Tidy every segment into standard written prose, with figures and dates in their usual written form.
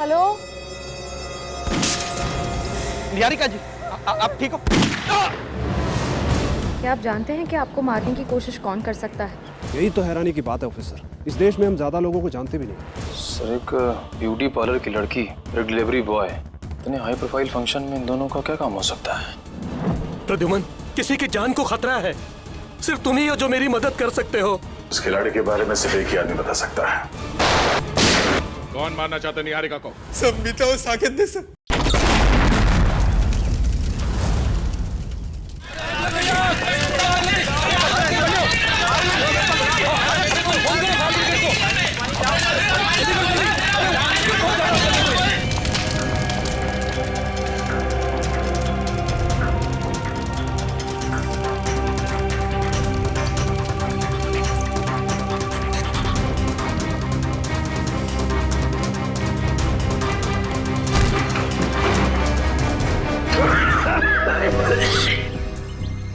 Hello. Niharika जी, आप ठीक हो? क्या आप जानते हैं कि आपको मारने की कोशिश कौन कर सकता है? यही तो हैरानी की बात है ऑफिसर, इस देश में हम ज्यादा लोगों को जानते भी नहीं। सर, एक ब्यूटी पार्लर की लड़की, एक डिलीवरी बॉय, इतने हाई प्रोफाइल फंक्शन में इन दोनों का क्या काम हो सकता है? प्रद्युमन, किसी की जान को खतरा है। सिर्फ तुम ही हो जो मेरी मदद कर सकते हो। इस खिलाड़ी के बारे में सिर्फ एक ही आदमी बता सकता है। कौन मारना चाहता है निहारिका को? सब मीता और साकेत ने सर।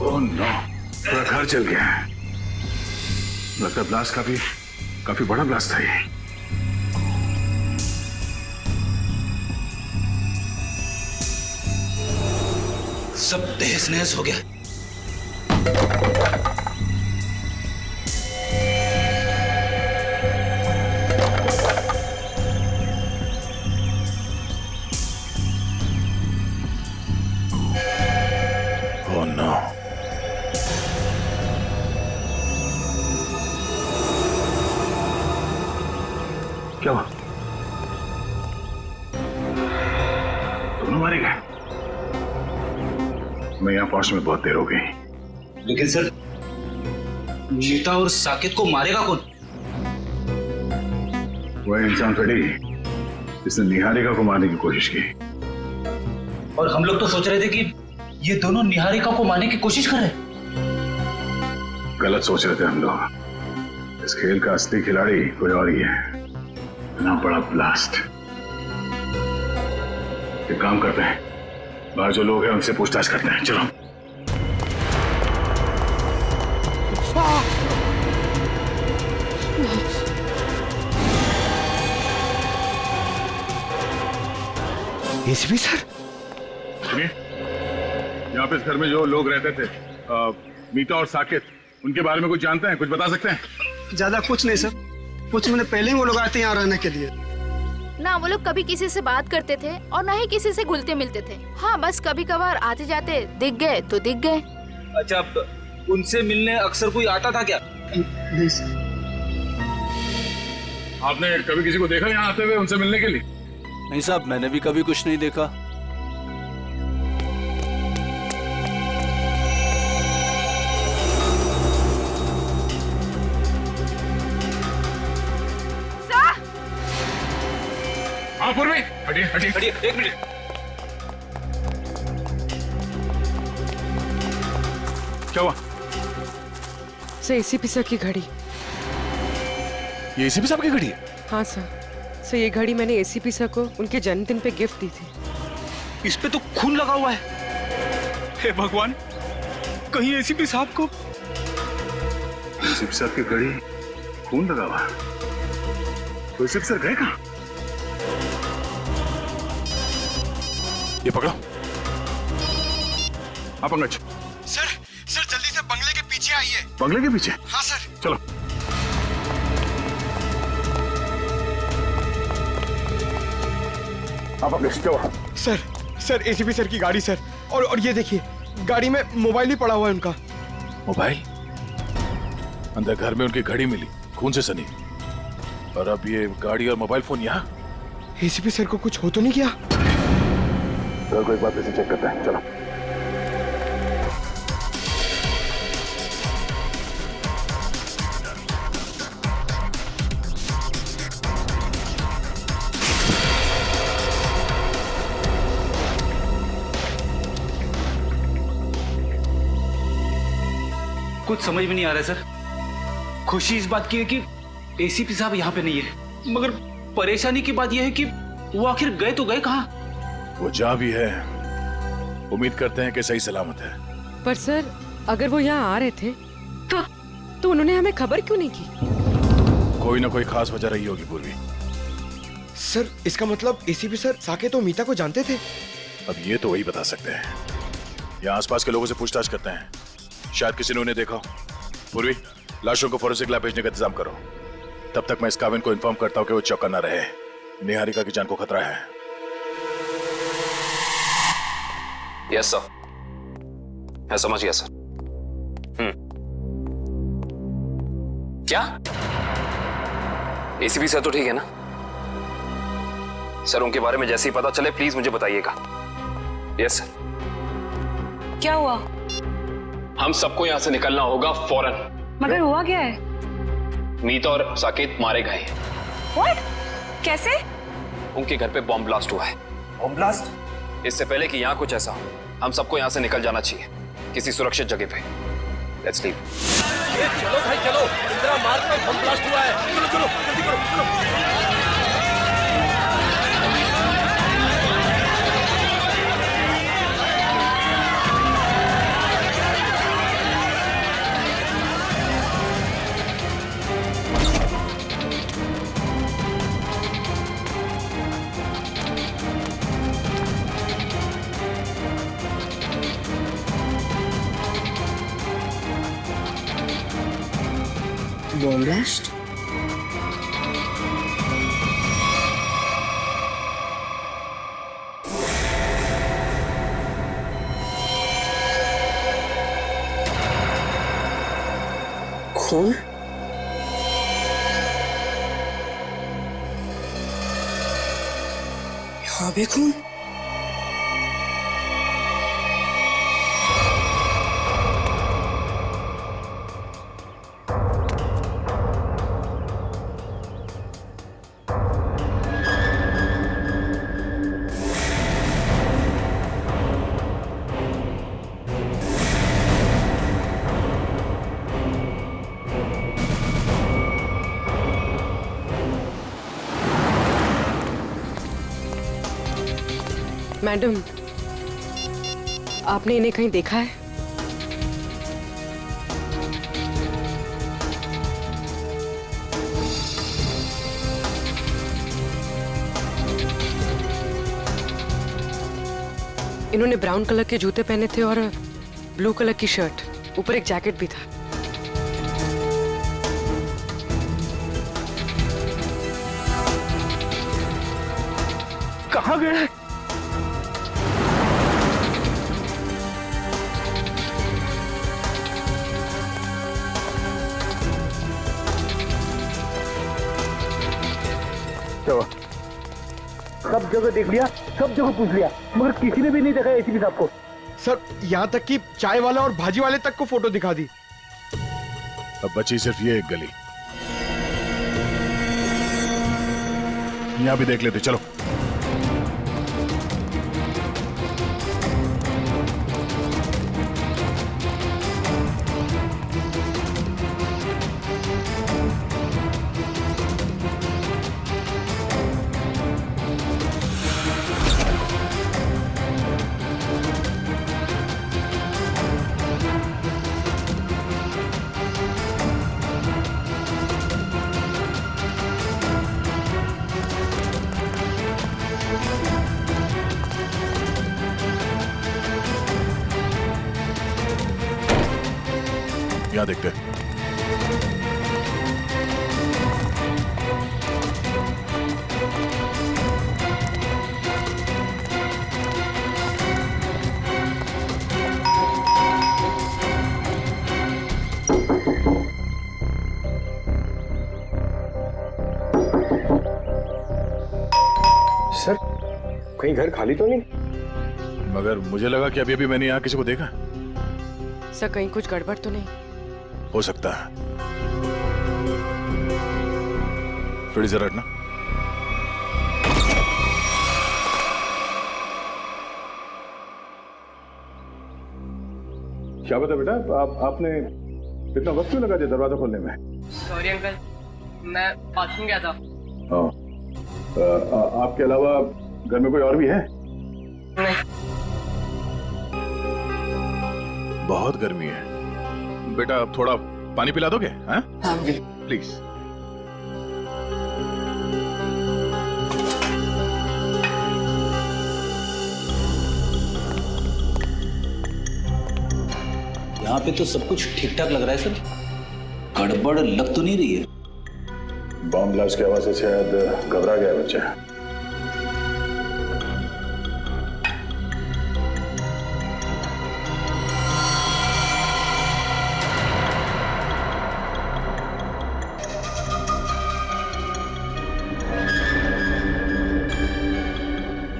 ओह नो, पूरा घर जल गया है। लगता है ब्लास्ट काफी बड़ा ब्लास्ट था ये। सब तहस नहस हो गया। ओह नो, क्या हुआ? दोनों मारे गए? मैं यहाँ पहुंचने में बहुत देर हो गई। लेकिन सर, मीता और साकेत को मारेगा कौन? वह इंसान थोड़ी जिसने निहारिका को मारने की कोशिश की। और हम लोग तो सोच रहे थे कि ये दोनों निहारिका को मारने की कोशिश कर रहे हैं। गलत सोच रहे थे हम लोग। इस खेल का असली खिलाड़ी कोई और ही है। इतना बड़ा ब्लास्ट। एक काम करते हैं, बाहर जो लोग हैं उनसे पूछताछ करते हैं। चलो। एसीपी सर, सुनिए, यहाँ पे इस घर में जो लोग रहते थे, मीता और साकेत, उनके बारे में कुछ जानते हैं? कुछ बता सकते हैं? ज्यादा कुछ नहीं सर, कुछ महीने पहले ही वो लोग आए थे यहाँ रहने के लिए। ना वो लोग कभी किसी से बात करते थे और ना ही किसी से घुलते मिलते थे। हाँ, बस कभी कभार आते जाते दिख गए तो दिख गए। अच्छा, उनसे मिलने अक्सर कोई आता था क्या? नहीं सर। आपने कभी किसी को देखा यहाँ आते हुए उनसे मिलने के लिए? नहीं साहब, मैंने भी कभी कुछ नहीं देखा। हाँ पूर्वी, हटिए हटिए हटिए, एक मिनट। क्या हुआ? सर, एसीपी सर की घड़ी। ये एसीपी साहब की घड़ी है? हाँ सर, ये घड़ी मैंने एसीपी सर को उनके जन्मदिन पे गिफ्ट दी थी। इस पे तो खून लगा हुआ है। हे भगवान, कहीं एसीपी साहब को। एसीपी साहब की घड़ी, खून लगा हुआ। तो एसीपी सर गए कहाँ? ये पकड़ो। आप पंकज। सर जल्दी से बंगले के पीछे आइए। बंगले के पीछे? हाँ सर। चलो। आप पंकज, क्या हुआ? सर एसीपी सर की गाड़ी सर, और ये देखिए, गाड़ी में मोबाइल ही पड़ा हुआ है उनका। मोबाइल? अंदर घर में उनकी घड़ी मिली, खून से सनी, और अब ये गाड़ी और मोबाइल फोन यहाँ? एसीपी सर को कुछ हो तो नहीं गया? चलो एक बार फिर से चेक करते हैं। चलो। कुछ समझ में नहीं आ रहा है सर। खुशी इस बात की है कि एसीपी साहब यहाँ पे नहीं है, मगर परेशानी की बात यह है कि वो आखिर गए तो गए कहाँ? वो जहाँ भी है, उम्मीद करते हैं कि सही सलामत है। पर सर, अगर वो यहाँ आ रहे थे तो उन्होंने हमें खबर क्यों नहीं की? कोई ना कोई खास वजह रही होगी पूर्वी। सर इसका मतलब एसीपी सर साकेत और मीता को जानते थे? अब ये तो वही बता सकते हैं। यहाँ आसपास के लोगों से पूछताछ करते हैं, शायद किसी ने उन्हें देखा हो। पूर्वी, लाशों को फोरेंसिक लैब भेजने का इंतजाम करो। तब तक मैं इस काविन को इन्फॉर्म करता हूँ कि वो चौकन्ना रहे। निहारिका की जान को खतरा है। यस सर, मैं समझ गया सर। क्या एसीपी सर तो ठीक है ना सर? उनके बारे में जैसे ही पता चले प्लीज मुझे बताइएगा। Yes sir. क्या हुआ? हम सबको यहां से निकलना होगा फौरन। मगर हुआ क्या है? मीता और साकेत मारे गए हैं। What? कैसे? उनके घर पे बॉम्ब ब्लास्ट हुआ है। Bomb blast? इससे पहले कि यहाँ कुछ ऐसा हो, हम सबको यहाँ से निकल जाना चाहिए किसी सुरक्षित जगह पे। Let's leave. चलो भाई चलो, इंदिरा मार्ग में बम ब्लास्ट हुआ है। चलो चलो जल्दी करो, चलो। Bomb blast? खून? यहाँ भी खून? मैडम, आपने इन्हें कहीं देखा है? इन्होंने ब्राउन कलर के जूते पहने थे और ब्लू कलर की शर्ट, ऊपर एक जैकेट भी था। कहाँ गए? सब जगह देख लिया, सब जगह पूछ लिया, मगर किसी ने भी नहीं देखा एसीपी साहब को। सर यहाँ तक कि चाय वाला और भाजी वाले तक को फोटो दिखा दी। अब बची सिर्फ ये एक गली, यहाँ भी देख लेते। चलो। यहाँ देखते हैं। सर कहीं घर खाली तो नहीं? मगर मुझे लगा कि अभी अभी मैंने यहाँ किसी को देखा। सर कहीं कुछ गड़बड़ तो नहीं? हो सकता है। थोड़ी जरा हटना। क्या बता बेटा, आपने इतना वक्त क्यों लगा दिया दरवाजा खोलने में? सॉरी अंकल, मैं बाथरूम गया था। हाँ, आपके अलावा घर में कोई और भी है? नहीं। बहुत गर्मी है बेटा, अब थोड़ा पानी पिला दोगे? हाँ प्लीज। यहाँ पे तो सब कुछ ठीक ठाक लग रहा है सर, गड़बड़ लग तो नहीं रही है। बॉम्ब ब्लास्ट की आवाज से शायद घबरा गया बच्चा।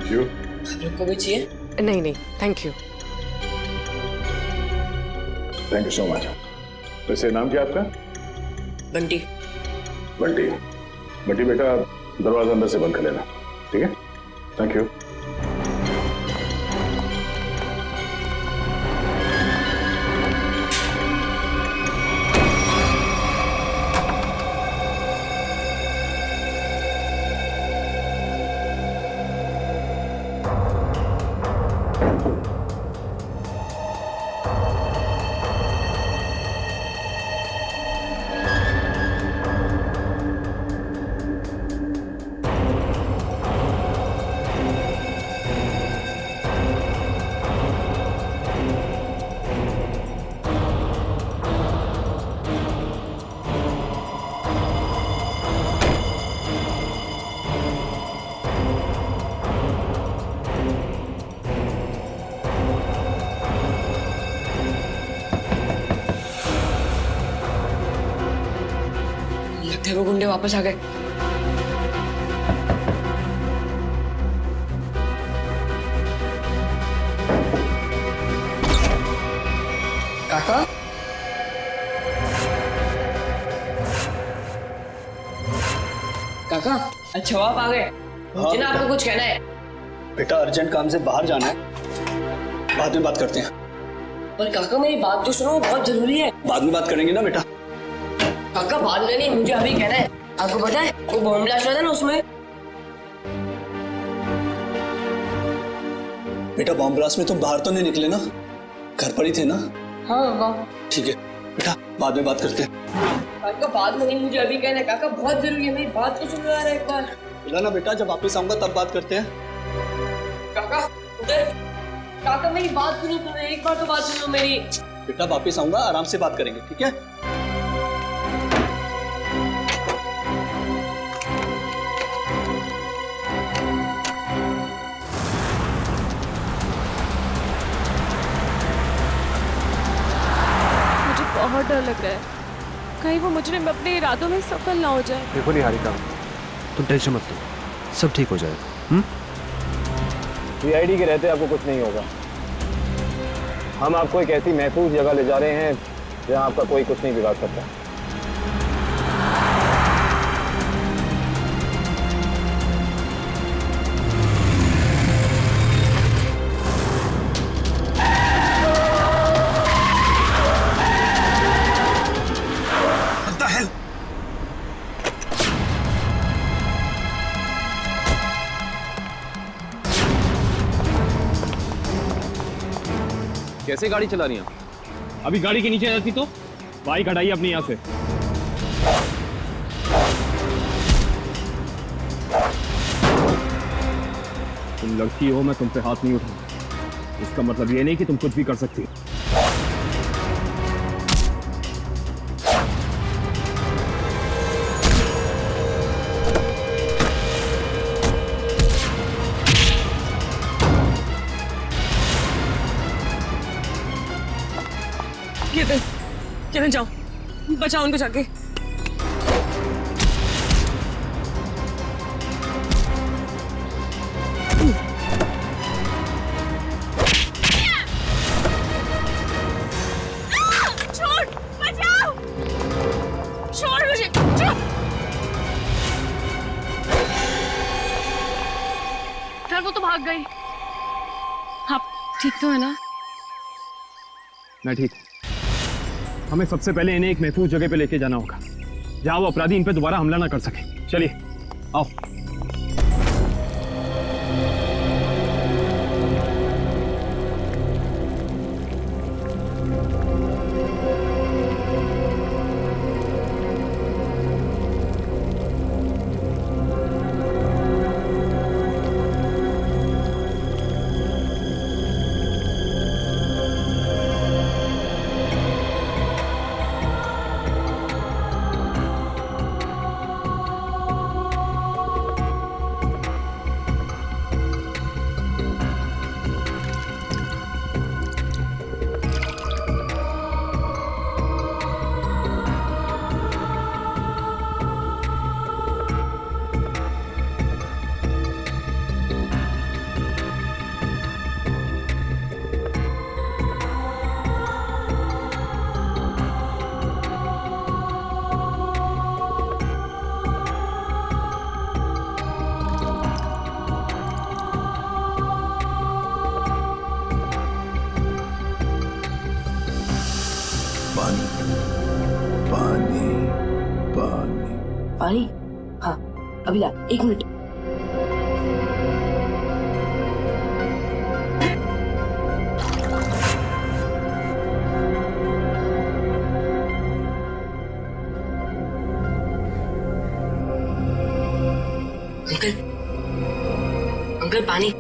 क्यों? आपको भी चाहिए? नहीं नहीं, thank you. Thank you so much. वैसे नाम क्या आपका? बंटी। बंटी। बंटी बेटा, दरवाजा अंदर से बंद कर लेना, ठीक है? Thank you. लगता है वो गुंडे वापस आ गए। काका? काका, अच्छा आप आ गए। मुझे ना आपको कुछ कहना है। बेटा अर्जेंट काम से बाहर जाना है, बाद में बात करते हैं। पर काका मेरी बात तो सुनो, बहुत जरूरी है। बाद में बात करेंगे ना बेटा। काका बाद में नहीं, मुझे अभी कहना है। आपको पता है वो बॉम्ब ब्लास्ट हुआ था ना, उसमें बेटा बॉम्ब ब्लास्ट में तुम बाहर तो नहीं निकले ना, घर पर ही थे ना? हाँ। ठीक है बेटा, बाद में बात करते हैं। काका बाद में नहीं, मुझे अभी कहना है। काका बहुत जरूरी है, मेरी बात तो सुनो यार एक बार। बोला ना बेटा, जब वापस आऊंगा तब बात करते हैं। काका उधर, काका मेरी बात सुनो, तुम्हें एक बार तो बात सुनो मेरी। बेटा वापस आऊंगा, आराम से बात करेंगे, ठीक है? बहुत डर लग रहा है, कहीं वो मुजरिम अपने इरादों में सफल ना हो जाए। देखो निहारिका, तुम टेंशन मत लो, सब ठीक हो जाएगा। सीआईडी के रहते आपको कुछ नहीं होगा। हम आपको एक ऐसी महफूज जगह ले जा रहे हैं जहां आपका कोई कुछ नहीं बिगाड़ सकता। कैसे गाड़ी चला रही हैं? अभी गाड़ी के नीचे जाती तो बाइक हटाइए अपनी यहाँ से। तुम लड़की हो, मैं तुम पे हाथ नहीं उठाऊंगा। इसका मतलब ये नहीं कि तुम कुछ भी कर सकती हो। चले जाओ, बचाओ उनको जाके। छोड़, बचाओ, छोड़ मुझे, छोड़। सर वो तो भाग गई। आप ठीक तो है ना? मैं ठीक। हमें सबसे पहले इन्हें एक महफूज जगह पे लेके जाना होगा जहां वो अपराधी इन पे दोबारा हमला ना कर सके। चलिए आओ। पानी? हाँ अभी ला, 1 मिनट। अंकल, अंकल पानी।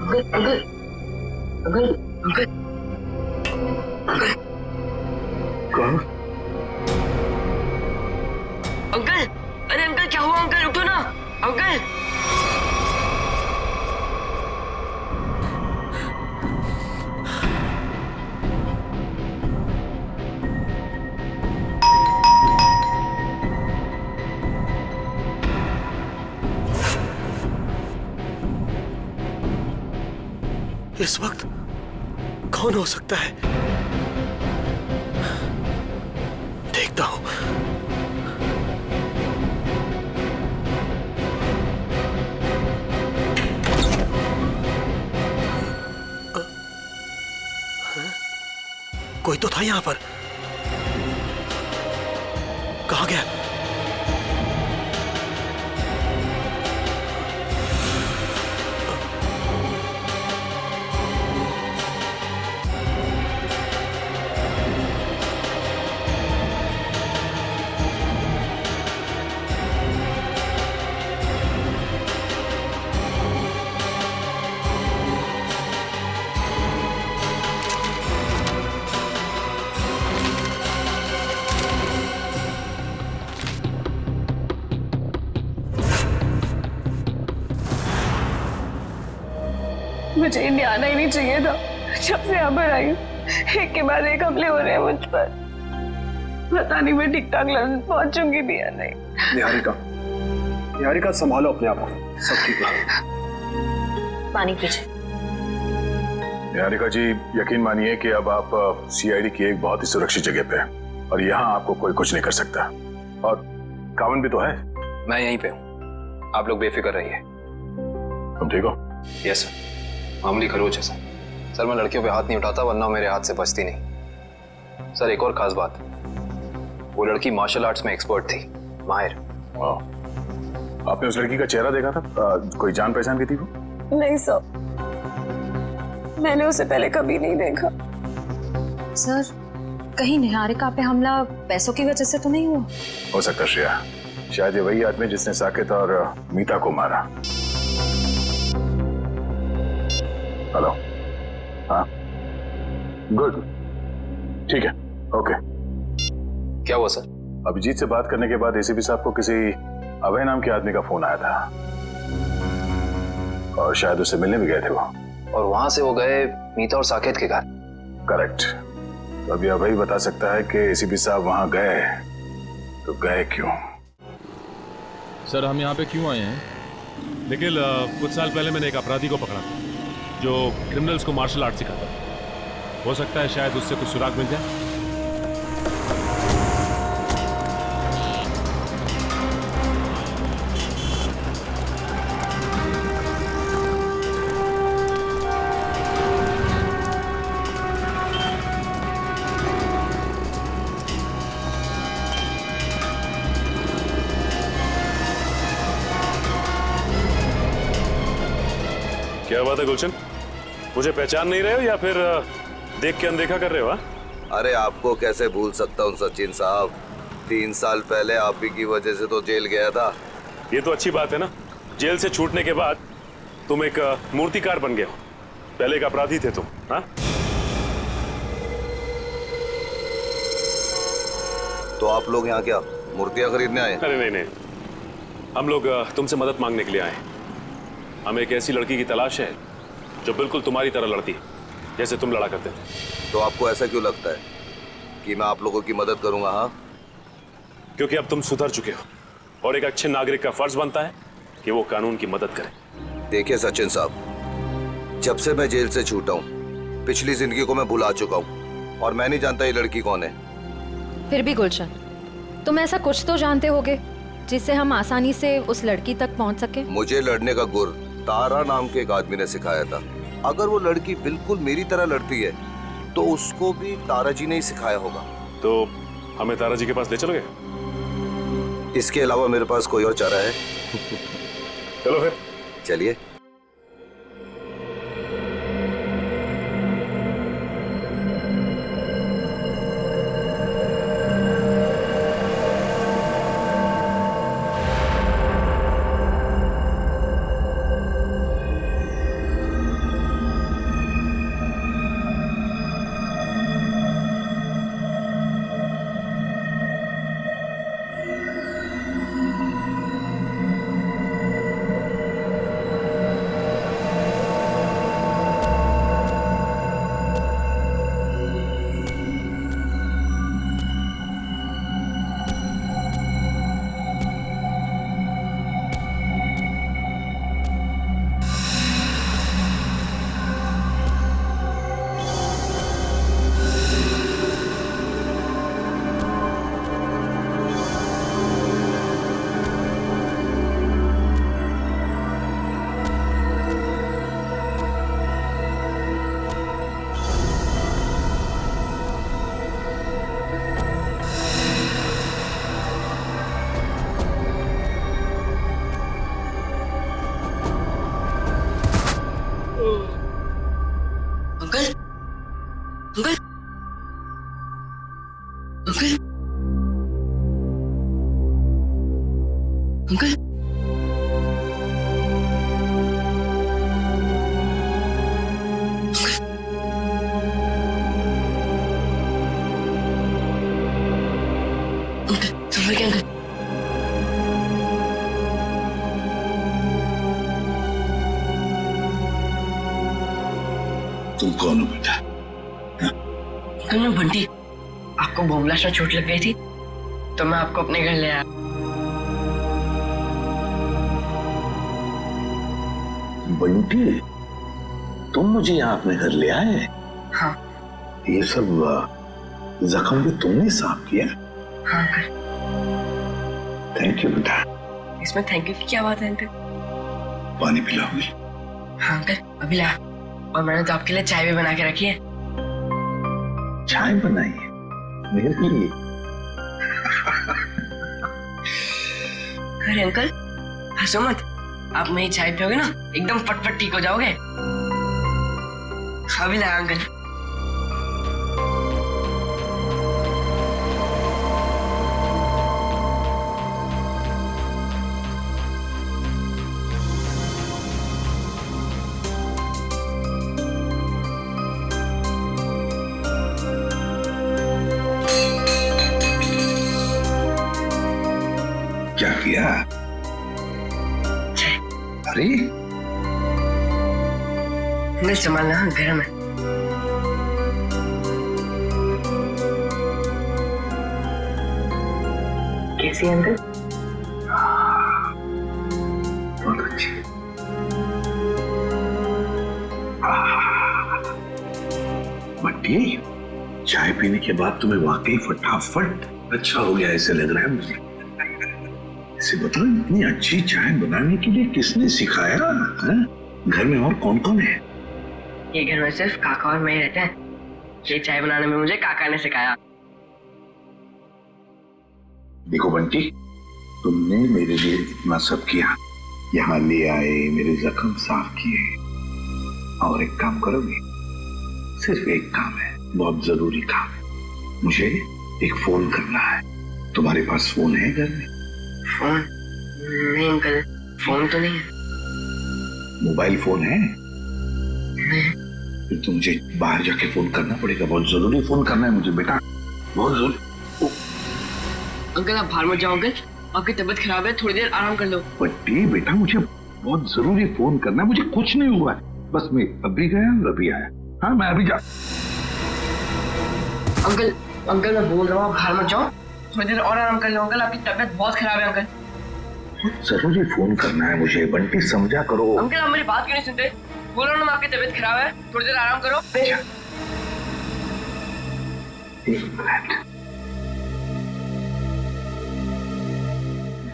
Uncle uncle uncle uncle uncle कौन? अंकल, अरे अंकल क्या हुआ? अंकल उठो ना अंकल। इस वक्त कौन हो सकता है? देखता हूं। कोई तो था यहां पर। कहां गया? मुझे इंडिया आना ही नहीं चाहिए था। जब से यहाँ पर आई हूँ, एक के बाद एक हमले हो रहे हैं मुझ पर। पता नहीं मैं ठीक ठाक लंदन पहुंचूंगी भी या नहीं। निहारिका, निहारिका संभालो अपने आप को, सब ठीक है। पानी पीछे। निहारिका जी, यकीन मानिए कि अब आप सीआईडी की एक बहुत ही सुरक्षित जगह पे हैं और यहाँ आपको कोई कुछ नहीं कर सकता। और कावन भी तो है। मैं यहीं पे हूँ, आप लोग बेफिक्र रहिए। तुम ठीक हो? यस सर, मामूली खरोच है सर। मैं लड़कियों पे हाथ नहीं उठाता, वरना मेरे हाथ से बचती नहीं। सर एक और खास बात, वो लड़की मार्शल आर्ट्स में एक्सपर्ट थी, माहिर। आपने उस लड़की का चेहरा देखा था? कोई जान पहचान की थी वो? नहीं सर, मैंने उसे पहले कभी नहीं देखा। सर कहीं निहारिका पे हमला पैसों की वजह से तो नहीं हुआ? हो सकता श्रेया, शायद ये वही आदमी जिसने साकेत और मीता को मारा। हेलो, हाँ, गुड, ठीक है, ओके। क्या हुआ सर? अभिजीत से बात करने के बाद एसीपी साहब को किसी अभय नाम के आदमी का फोन आया था और शायद उससे मिलने भी गए थे वो। और वहां से वो गए मीता और साकेत के घर। करेक्ट। तो अभी अभय बता सकता है कि एसीपी साहब वहां गए तो गए क्यों? सर हम यहाँ पे क्यों आए हैं? देखिए कुछ साल पहले मैंने एक अपराधी को पकड़ा था जो क्रिमिनल्स को मार्शल आर्ट सिखाता था। हो सकता है शायद उससे कुछ सुराग मिल जाए। क्या बात है गुलशन, मुझे पहचान नहीं रहे हो या फिर देख के अनदेखा कर रहे हो? अरे आपको कैसे भूल सकता हूँ सचिन साहब, 3 साल पहले आप ही की वजह से तो जेल गया था। ये तो अच्छी बात है ना, जेल से छूटने के बाद तुम एक मूर्तिकार बन गए हो। पहले एक अपराधी थे तुम। हाँ, तो आप लोग यहाँ क्या मूर्तियाँ खरीदने आए? अरे नहीं, हम लोग तुमसे मदद मांगने के लिए आए। हमें एक ऐसी लड़की की तलाश है जो बिल्कुल तुम्हारी तरह लड़ती है, जैसे तुम लड़ा करते थे। तो आपको ऐसा क्यों लगता है कि मैं आप लोगों की मदद करूंगा? हाँ, क्योंकि अब तुम सुधर चुके हो और एक अच्छे नागरिक का फर्ज बनता है कि वो कानून की मदद करे। देखिए सचिन साहब, जब से मैं जेल से छूटा हूँ पिछली जिंदगी को मैं भुला चुका हूँ और मैं नहीं जानता ये लड़की कौन है। फिर भी गुलशन, तुम ऐसा कुछ तो जानते होगे जिससे हम आसानी से उस लड़की तक पहुंच सके। मुझे लड़ने का गुर तारा नाम के एक आदमी ने सिखाया था। अगर वो लड़की बिल्कुल मेरी तरह लड़ती है तो उसको भी तारा जी ने ही सिखाया होगा। तो हमें तारा जी के पास ले चलोगे? इसके अलावा मेरे पास कोई और चारा है? चलो फिर। चलिए। अंकल संभल के अंकल। तुम कौन हो बेटा? अंकल मैं बंटी, आपको बम ब्लास्ट में चोट लग गई थी तो मैं आपको अपने घर ले आया। बंटी, तुम मुझे यहाँ अपने घर ले आए? हाँ। ये सब जख्म भी तुमने साफ किया? हाँ अंकल। थैंक यू बेटा। इसमें थैंक यू की क्या बात है अंकल? पानी पिलाओगे? हाँ अंकल अभी ला। और मैंने तो आपके लिए चाय भी बना के रखी है। चाय बनाई है मेरे लिए? अरे अंकल हंसो मत, आप मेरी चाय पियोगे ना एकदम फटफट ठीक हो जाओगे। अभी ला अंकल। क्या किया? अरे अंकल संभालना, गर्म है। कैसी है अंकल? बहुत अच्छी। बट्टी, चाय पीने के बाद तुम्हें वाकई फटाफट अच्छा हो गया ऐसे लग रहा है मुझे। इसे बताओ, इतनी अच्छी चाय बनाने के लिए किसने सिखाया? घर में और कौन कौन है? ये घर में सिर्फ काका और मैं ही रहते हैं। ये चाय बनाने में मुझे काका ने सिखाया। देखो बंटी, तुमने मेरे लिए इतना सब किया, यहाँ ले आए, मेरे जख्म साफ किए, और एक काम करोगे? सिर्फ एक काम है, बहुत जरूरी काम है। मुझे एक फोन करना है। तुम्हारे पास फोन है घर में? फोन? नहीं अंकल, फोन तो नहीं है। मोबाइल फोन है? नहीं। फिर तो मुझे बाहर जाके फोन करना पड़ेगा, बहुत जरूरी फोन करना है मुझे बेटा, बहुत जरूरी। अंकल आप बाहर मत जाओ अंकल, आपकी तबीयत खराब है, थोड़ी देर आराम कर लो। बट्टी बेटा, मुझे बहुत जरूरी फोन करना है, मुझे कुछ नहीं हुआ है, बस मैं अभी गया और अभी आया। हाँ मैं अभी जा। अंकल अंकल मैं बोल रहा हूँ, आप बाहर मत जाओ, थोड़ी देर और आराम कर लो अंकल, आपकी तबीयत बहुत खराब है अंकल। जरूरी फोन करना है मुझे बंटी, समझा करो। अंकल आप मेरी बात क्यों नहीं सुनते? बोल रहा हूँ ना, आपकी तबीयत खराब है, थोड़ी देर आराम करो। एक मिनट,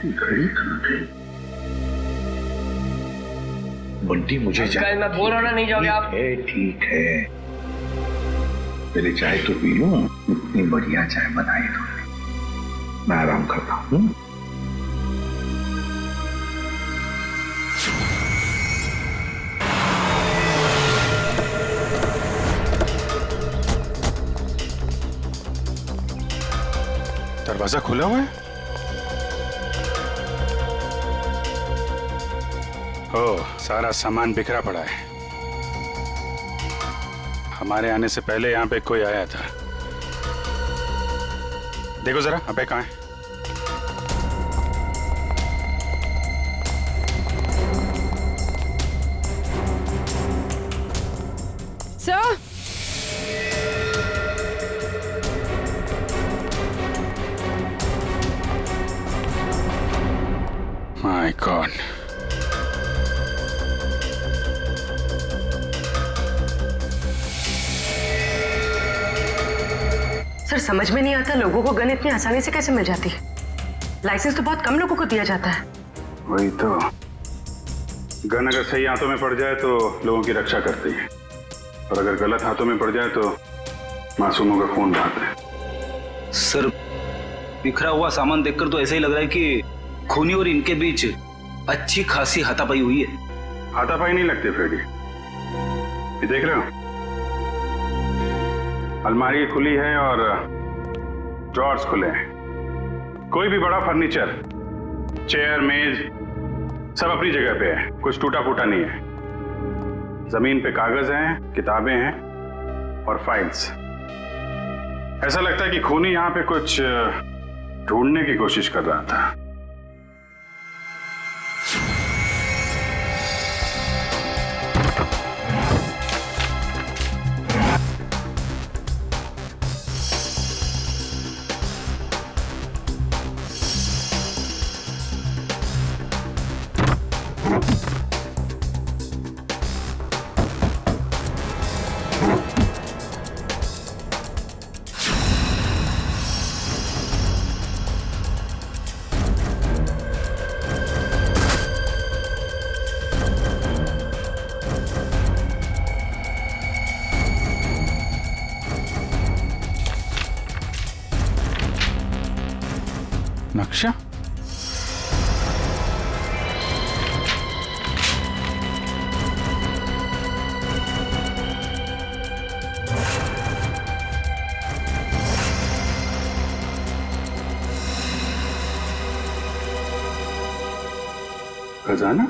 घड़ी कहाँ गई? बंटी मुझे अंकल मैं बोल रहा हूँ ना, नहीं जाओगे आप। ठीक है, पहले चाय तो पी लूं। इतनी बढ़िया चाय बनाई तो मैं आराम करता हूँ। दरवाजा खुला हुआ है। ओह, सारा सामान बिखरा पड़ा है। हमारे आने से पहले यहाँ पे कोई आया था। देखो जरा, अबे कहाँ है? Sir, my God. सर समझ में नहीं आता लोगों को गन इतनी आसानी से कैसे मिल जाती है। लाइसेंस तो बहुत कम लोगों को दिया जाता है। वही तो, गन अगर सही हाथों में पड़ जाए तो लोगों की रक्षा करती है, और अगर गलत हाथों में पड़ जाए तो मासूमों का खून बहाता है। सर बिखरा हुआ सामान देखकर तो ऐसा ही लग रहा है कि खूनी और इनके बीच अच्छी खासी हाथापाई हुई है। हाथापाई नहीं लगती फ्रेडी, ये देख रहे हो, अलमारी खुली है और ड्रॉर्स खुले हैं। कोई भी बड़ा फर्नीचर, चेयर, मेज, सब अपनी जगह पे है, कुछ टूटा फूटा नहीं है। जमीन पे कागज हैं, किताबें हैं और फाइल्स। ऐसा लगता है कि खूनी यहां पे कुछ ढूंढने की कोशिश कर रहा था। नक्शा? खजाना?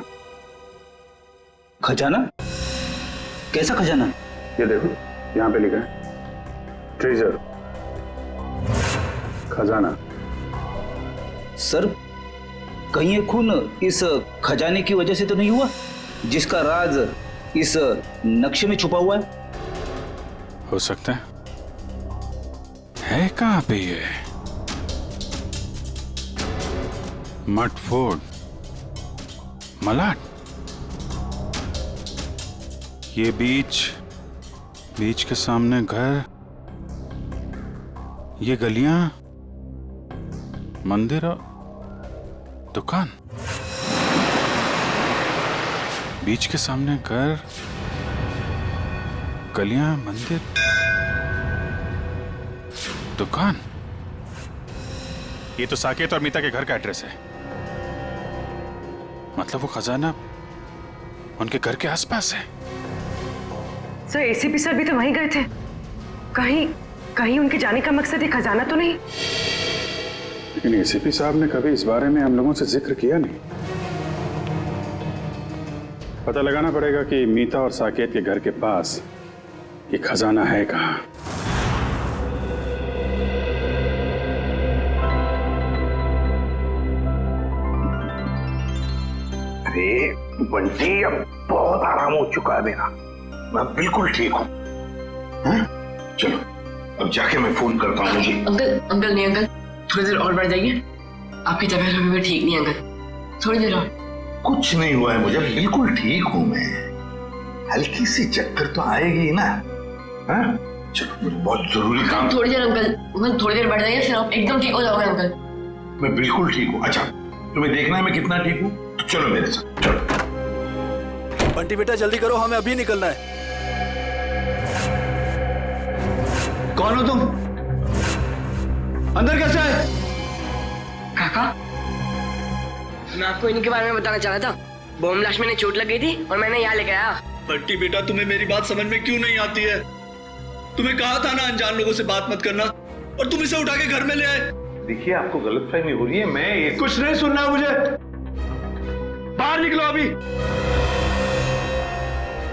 खजाना? कैसा खजाना? ये देखो, यहां पे लिखा है ट्रेजर, खजाना। सर कहीं ये खून इस खजाने की वजह से तो नहीं हुआ जिसका राज इस नक्शे में छुपा हुआ है? हो सकता है कहां पे ये? मट फोर्ड, मलाड, ये बीच के सामने घर, ये गलियां, मंदिर और दुकान। बीच के सामने घर, गलियां, मंदिर, दुकान। ये तो साकेत और मीता के घर का एड्रेस है। मतलब वो खजाना उनके घर के आसपास है। सर एसीपी सर भी तो वहीं गए थे। कहीं उनके जाने का मकसद ये खजाना तो नहीं? लेकिन एसीपी साहब ने कभी इस बारे में हम लोगों से जिक्र किया नहीं। पता लगाना पड़ेगा कि मीता और साकेत के घर के पास ये खजाना है कहां। अरे बंटी, अब बहुत आराम हो चुका है मेरा, मैं बिल्कुल ठीक हूँ। चलो अब जाके मैं फोन करता हूँ। अंकल नहीं अंकल, थोड़ी देर और बढ़ जाइए। आपकी तबीयत अभी भी ठीक नहीं है अंकल, थोड़ी देर और। कुछ नहीं हुआ है मुझे, बिल्कुल ठीक हूँ मैं। हल्की सी चक्कर तो आएगी ना। चलो मुझे बहुत जरूरी काम। थोड़ी देर अंकल, थोड़ी देर बढ़ जाइए, फिर आप एकदम ठीक हो जाओगे अंकल। मैं बिल्कुल ठीक हूँ। अच्छा तुम्हें देखना है मैं कितना ठीक हूँ, तो चलो मेरे साथ चलो। बंटी बेटा जल्दी करो, हमें अभी निकलना है। कौन हो तुम? अंदर कैसे आए? काका, मैं आपको इनके बारे में बताना चाह रहा था। बॉम्ब ब्लास्ट में चोट लग गई थी और मैंने यहाँ लेकर आया। बंटी बेटा, तुम्हें मेरी बात समझ में क्यों नहीं आती है? तुम्हें कहा था ना अनजान लोगों से बात मत करना, और तुम इसे उठा के घर में ले आए। देखिए, आपको गलतफहमी हो रही है। मैं कुछ नहीं सुनना मुझे, बाहर निकलो अभी।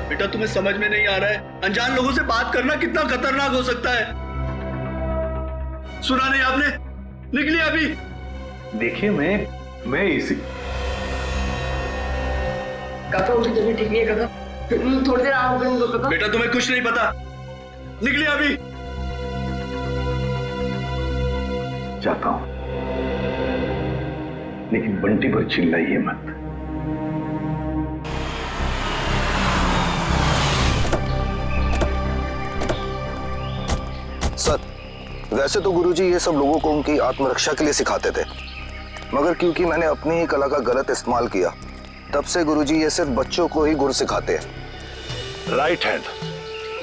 बेटा, तुम्हें समझ में नहीं आ रहा है अनजान लोगों से बात करना कितना खतरनाक हो सकता है। सुना नहीं आपने? निकलिए अभी। देखिए, मैं इसी काका, उनकी तबीयत ठीक नहीं है काका, थोड़ी देर आराम करने दो काका। बेटा, तुम्हें कुछ नहीं पता, निकलिए अभी। जाता हूं, लेकिन बंटी पर चिल्लाइए मत। सर, वैसे तो गुरुजी ये सब लोगों को उनकी आत्मरक्षा के लिए सिखाते थे, मगर क्योंकि मैंने अपनी ही कला का गलत इस्तेमाल किया, तब से गुरुजी ये सिर्फ बच्चों को ही गुर सिखाते हैं। Right hand,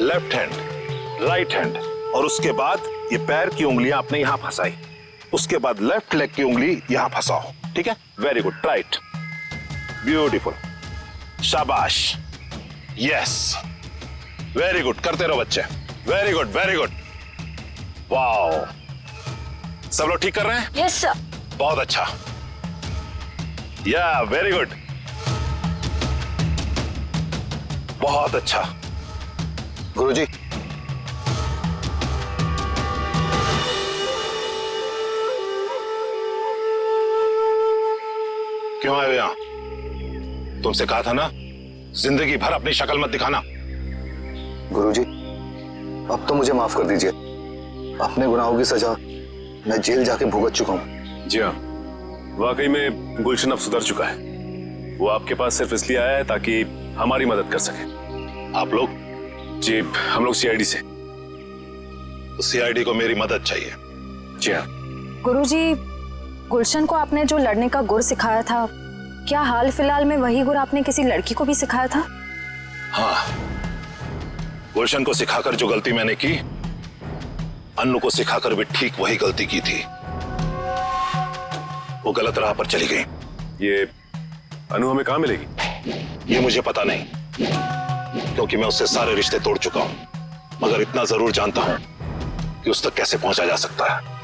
left hand, right hand, और उसके बाद ये पैर की उंगलियां आपने यहां फंसाई, उसके बाद लेफ्ट लेग की उंगली यहां फंसाओ। ठीक है? वेरी गुड, राइट, ब्यूटीफुल, शाबाश, यस, वेरी गुड, करते रहो बच्चे, very good, very good, wow. सब लोग ठीक कर रहे हैं? Yes sir. बहुत अच्छा, या वेरी गुड, बहुत अच्छा। गुरुजी, क्यों आए हो यहां? तुमसे कहा था ना जिंदगी भर अपनी शक्ल मत दिखाना। गुरुजी, अब तो मुझे माफ कर दीजिए। अपने गुनाहों की सजा मैं जेल जाके भुगत चुका हूं। जी हाँ, वाकई में गुलशन अब सुधर चुका है। वो आपके पास सिर्फ इसलिए आया है ताकि हमारी मदद कर सके। आप लोग? जी, हम लोग सीआईडी से। तो सीआईडी को मेरी मदद चाहिए। जी हाँ। गुरुजी, गुलशन को आपने जो लड़ने का गुर सिखाया था, क्या हाल फिलहाल में वही गुर आपने किसी लड़की को भी सिखाया था? हाँ, गुलशन को सिखाकर जो गलती मैंने की, अन्नू को सिखाकर भी ठीक वही गलती की थी। वो गलत राह पर चली गई। ये अनु हमें कहां मिलेगी? ये मुझे पता नहीं, क्योंकि मैं उससे सारे रिश्ते तोड़ चुका हूं, मगर इतना जरूर जानता हूं कि उस तक कैसे पहुंचा जा सकता है।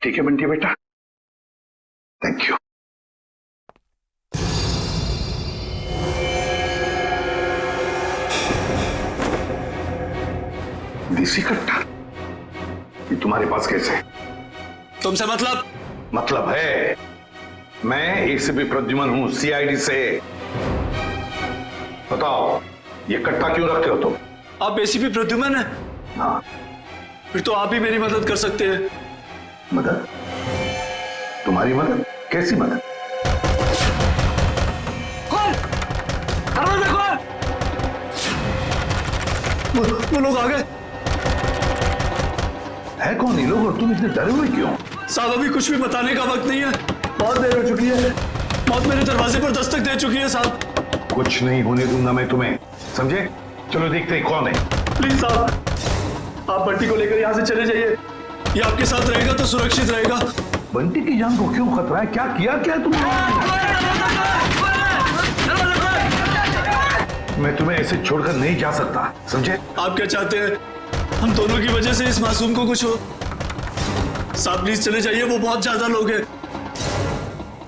ठीक है बंटी बेटा, थैंक यू। देसी कट्टा ये तुम्हारे पास कैसे? तुमसे मतलब है, मैं एसीपी प्रद्युमन हूं, सीआईडी से। बताओ, ये कट्टा क्यों रखते हो तुम? आप एसीपी प्रद्युमन हैं? हाँ। फिर तो आप ही मेरी मदद कर सकते हैं। मदद? तुम्हारी मदद? कैसी मदद? कौन? दरवाजा खोल! वो लोग आ गए। है कौन ये लोग और तुम इतने डरे हुए क्यों? साहब, अभी कुछ भी बताने का वक्त नहीं है, बहुत देर हो चुकी है। मौत मेरे दरवाजे पर दस्तक दे चुकी है साहब। कुछ नहीं होने दूंगा मैं तुम्हें, समझे? चलो देखते हैं कौन है। प्लीज साहब, आप बंटी को लेकर यहाँ से चले जाइए। ये आपके साथ रहेगा तो सुरक्षित रहेगा। बंटी की जान को क्यों खतरा है? क्या किया क्या है तुमने? मैं तुम्हें ऐसे छोड़कर नहीं जा सकता, समझे? आप क्या चाहते हैं? हम दोनों की वजह से इस मासूम को कुछ हो? साहब प्लीज चले जाइए, वो बहुत ज्यादा लोग हैं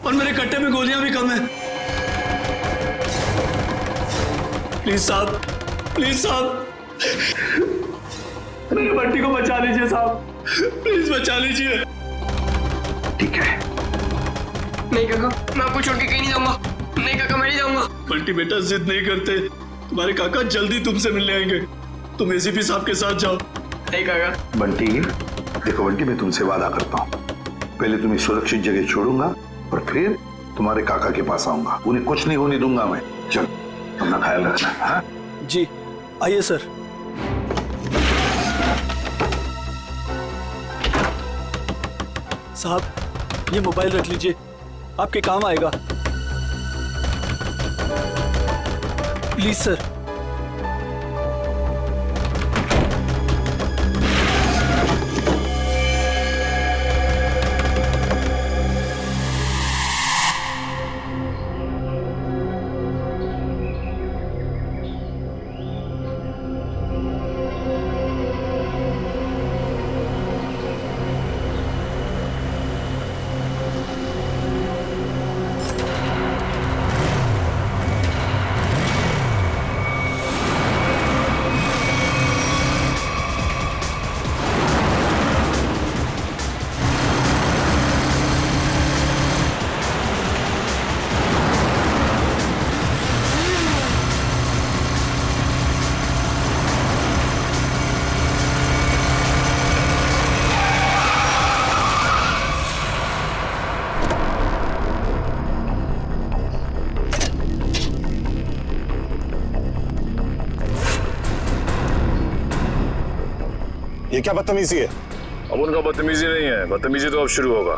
और मेरे कट्टे में गोलियां भी कम हैं। प्लीज साहब, प्लीज साहब, मेरे बंटी को बचा लीजिए साहब, प्लीज बचा लीजिए। ठीक है। नहीं काका, मैं आपको छोड़ के कहीं नहीं जाऊंगा। नहीं काका, मैं नहीं जाऊंगा। बंटी बेटा, जिद नहीं करते, तुम्हारे काका जल्दी तुमसे मिलने आएंगे। तुम एसीपी साहब के साथ जाओ। नहीं काका। बंटी, देखो बंटी, मैं तुमसे वादा करता हूँ, पहले तुम्हें सुरक्षित जगह छोड़ूंगा और फिर तुम्हारे काका के पास आऊंगा। उन्हें कुछ नहीं होने दूंगा मैं। चल, अपना ख्याल रखना। हाँ जी, आइए सर। साहब, ये मोबाइल रख लीजिए, आपके काम आएगा। Please sir. ये क्या बदतमीजी है? अब उनका बदतमीजी नहीं है, बदतमीजी तो अब शुरू होगा।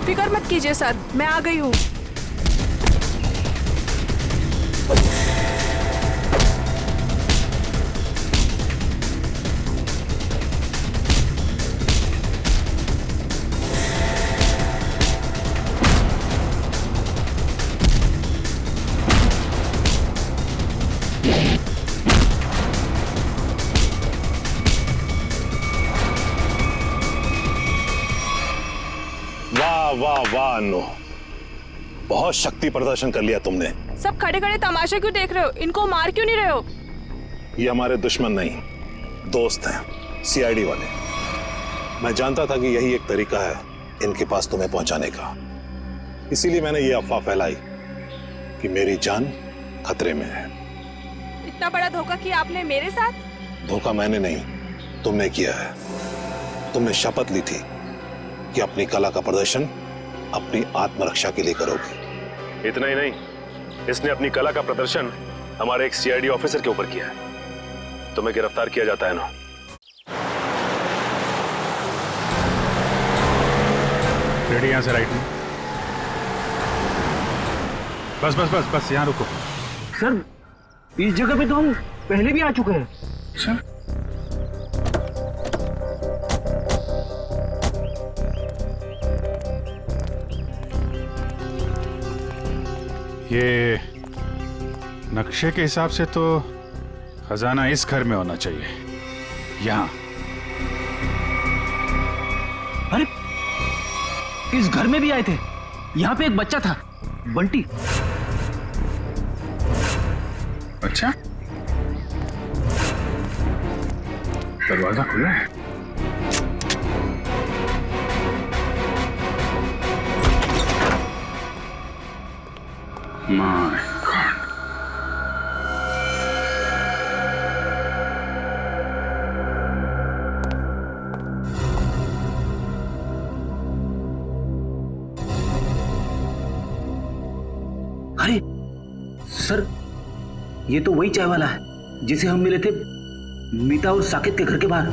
फिक्र मत कीजिए सर, मैं आ गई हूँ। वाह वाह अन्नू, बहुत शक्ति प्रदर्शन कर लिया तुमने। सब खड़े खड़े तमाशा क्यों देख रहे हो? इनको मार क्यों नहीं रहे हो? ये हमारे दुश्मन नहीं, दोस्त हैं, सीआईडी वाले। मैं जानता था कि यही एक तरीका है इनके पास तुम्हें पहुंचाने का, इसीलिए मैंने ये अफवाह फैलाई कि मेरी जान खतरे में है। इतना बड़ा धोखा किया आपने मेरे साथ? धोखा मैंने नहीं, तुमने किया है। तुमने शपथ ली थी कि अपनी कला का प्रदर्शन अपनी आत्मरक्षा के लिए करोगे। इतना ही नहीं, इसने अपनी कला का प्रदर्शन हमारे एक सीआईडी ऑफिसर के ऊपर किया है। तुम्हें गिरफ्तार किया जाता है ना। रेडी, यहां से राइट में। बस बस बस बस, यहां रुको। सर इस जगह पे तो हम पहले भी आ चुके हैं। अच्छा, ये नक्शे के हिसाब से तो खजाना इस घर में होना चाहिए, यहां। अरे इस घर में भी आए थे। यहाँ पे एक बच्चा था, बंटी। अच्छा, दरवाजा खुला है। My God. अरे सर, ये तो वही चाय वाला है जिसे हम मिले थे मीता और साकिब के घर के बाहर।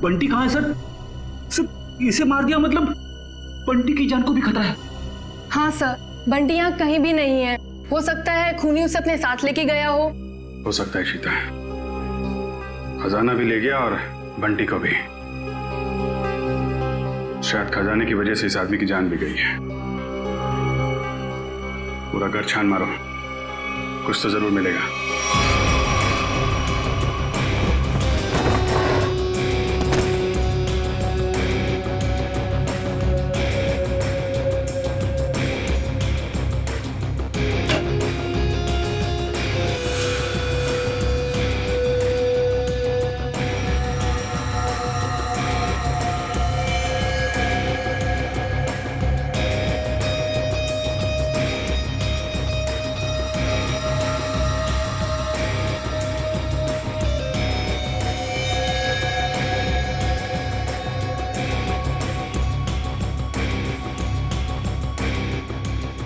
बंटी कहाँ है सर? सर इसे मार दिया मतलब बंटी की जान को भी खतरा है। हाँ सर, बंटी यहाँ कहीं भी नहीं है। हो सकता है खूनी उसे अपने साथ लेके गया हो सकता है शीता, खजाना भी ले गया और बंटी को भी। शायद खजाने की वजह से इस आदमी की जान भी गई है। पूरा घर छान मारो, कुछ तो जरूर मिलेगा।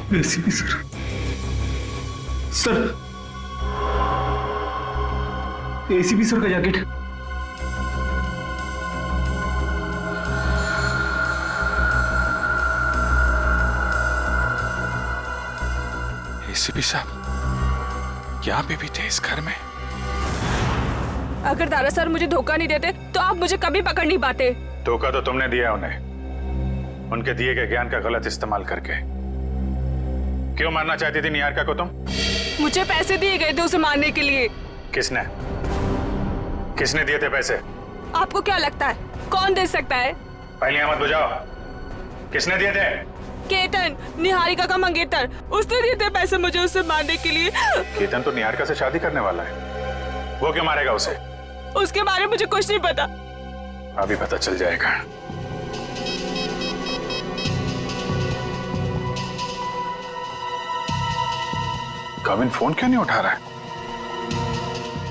ACP sir, sir ACP sir का जैकेट। एसीपी साहब, क्या आप भी थे इस घर में? अगर दारा सर मुझे धोखा नहीं देते तो आप मुझे कभी पकड़ नहीं पाते। धोखा तो तुमने दिया उन्हें, उनके दिए गए ज्ञान का गलत इस्तेमाल करके। क्यों मारना चाहती थी निहारिका को तुम? मुझे पैसे दिए गए थे उसे मारने के लिए। किसने किसने दिए थे पैसे? आपको क्या लगता है कौन दे सकता है? पहले मत बुझाओ, किसने दिए थे? केतन, निहारिका का मंगेतर, उसने दिए थे पैसे मुझे उसे मारने के लिए। केतन तो निहारिका से शादी करने वाला है, वो क्यों मारेगा उसे? उसके बारे में मुझे कुछ नहीं पता। अभी पता चल जाएगा। काविन फोन क्यों नहीं उठा रहा है?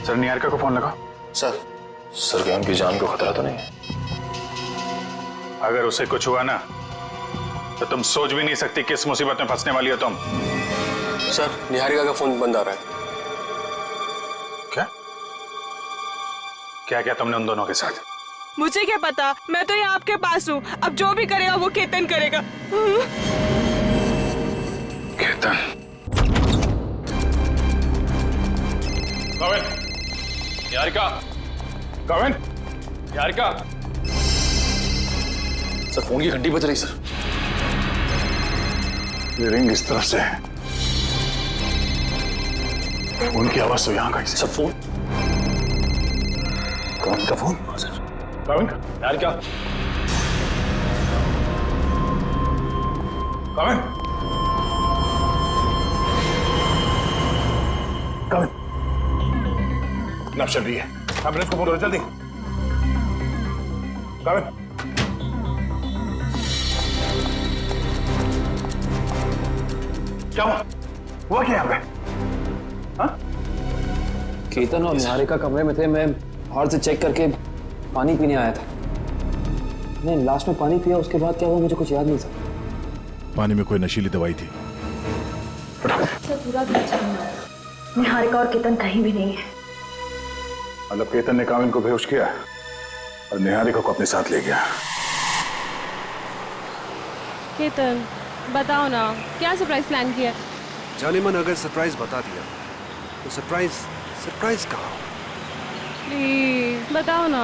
सर निहारिका को फोन लगा। सर क्या उनकी जान को खतरा तो नहीं है? अगर उसे कुछ हुआ ना तो तुम सोच भी नहीं सकती किस मुसीबत में फंसने वाली हो तुम। सर निहारिका का फोन बंद आ रहा है। क्या क्या तुमने उन दोनों के साथ? मुझे क्या पता, मैं तो यहाँ आपके पास हूँ। अब जो भी करेगा वो केतन करेगा। केतन। काविन, निहारिका, काविन, निहारिका। सर फोन की घंटी बज रही सर। ये रिंग इस तरफ से है, फोन की आवाज तो यहाँ का। सर फोन, कौन का फोन? सर काविन, निहारिका, काविन, काविन, नब चल रही है। एम्बुलेंस को फोन करो जल्दी। काविन, क्या हुआ क्या यहाँ पे? हाँ? केतन और निहारिका कमरे में थे। मैं बाहर से चेक करके पानी पीने आया था। नहीं, लास्ट में पानी पिया, उसके बाद क्या हुआ मुझे कुछ याद नहीं सर। पानी में कोई नशीली दवाई थी। पूरा निहारिका और केतन कहीं भी नहीं है। मतलब केतन ने काविन को बेहोश किया और निहारिका को अपने साथ ले गया। केतन बताओ ना, क्या सरप्राइज प्लान किया? जाने मन अगर सरप्राइज बता दिया तो सरप्राइज कहाँ? प्लीज बताओ ना।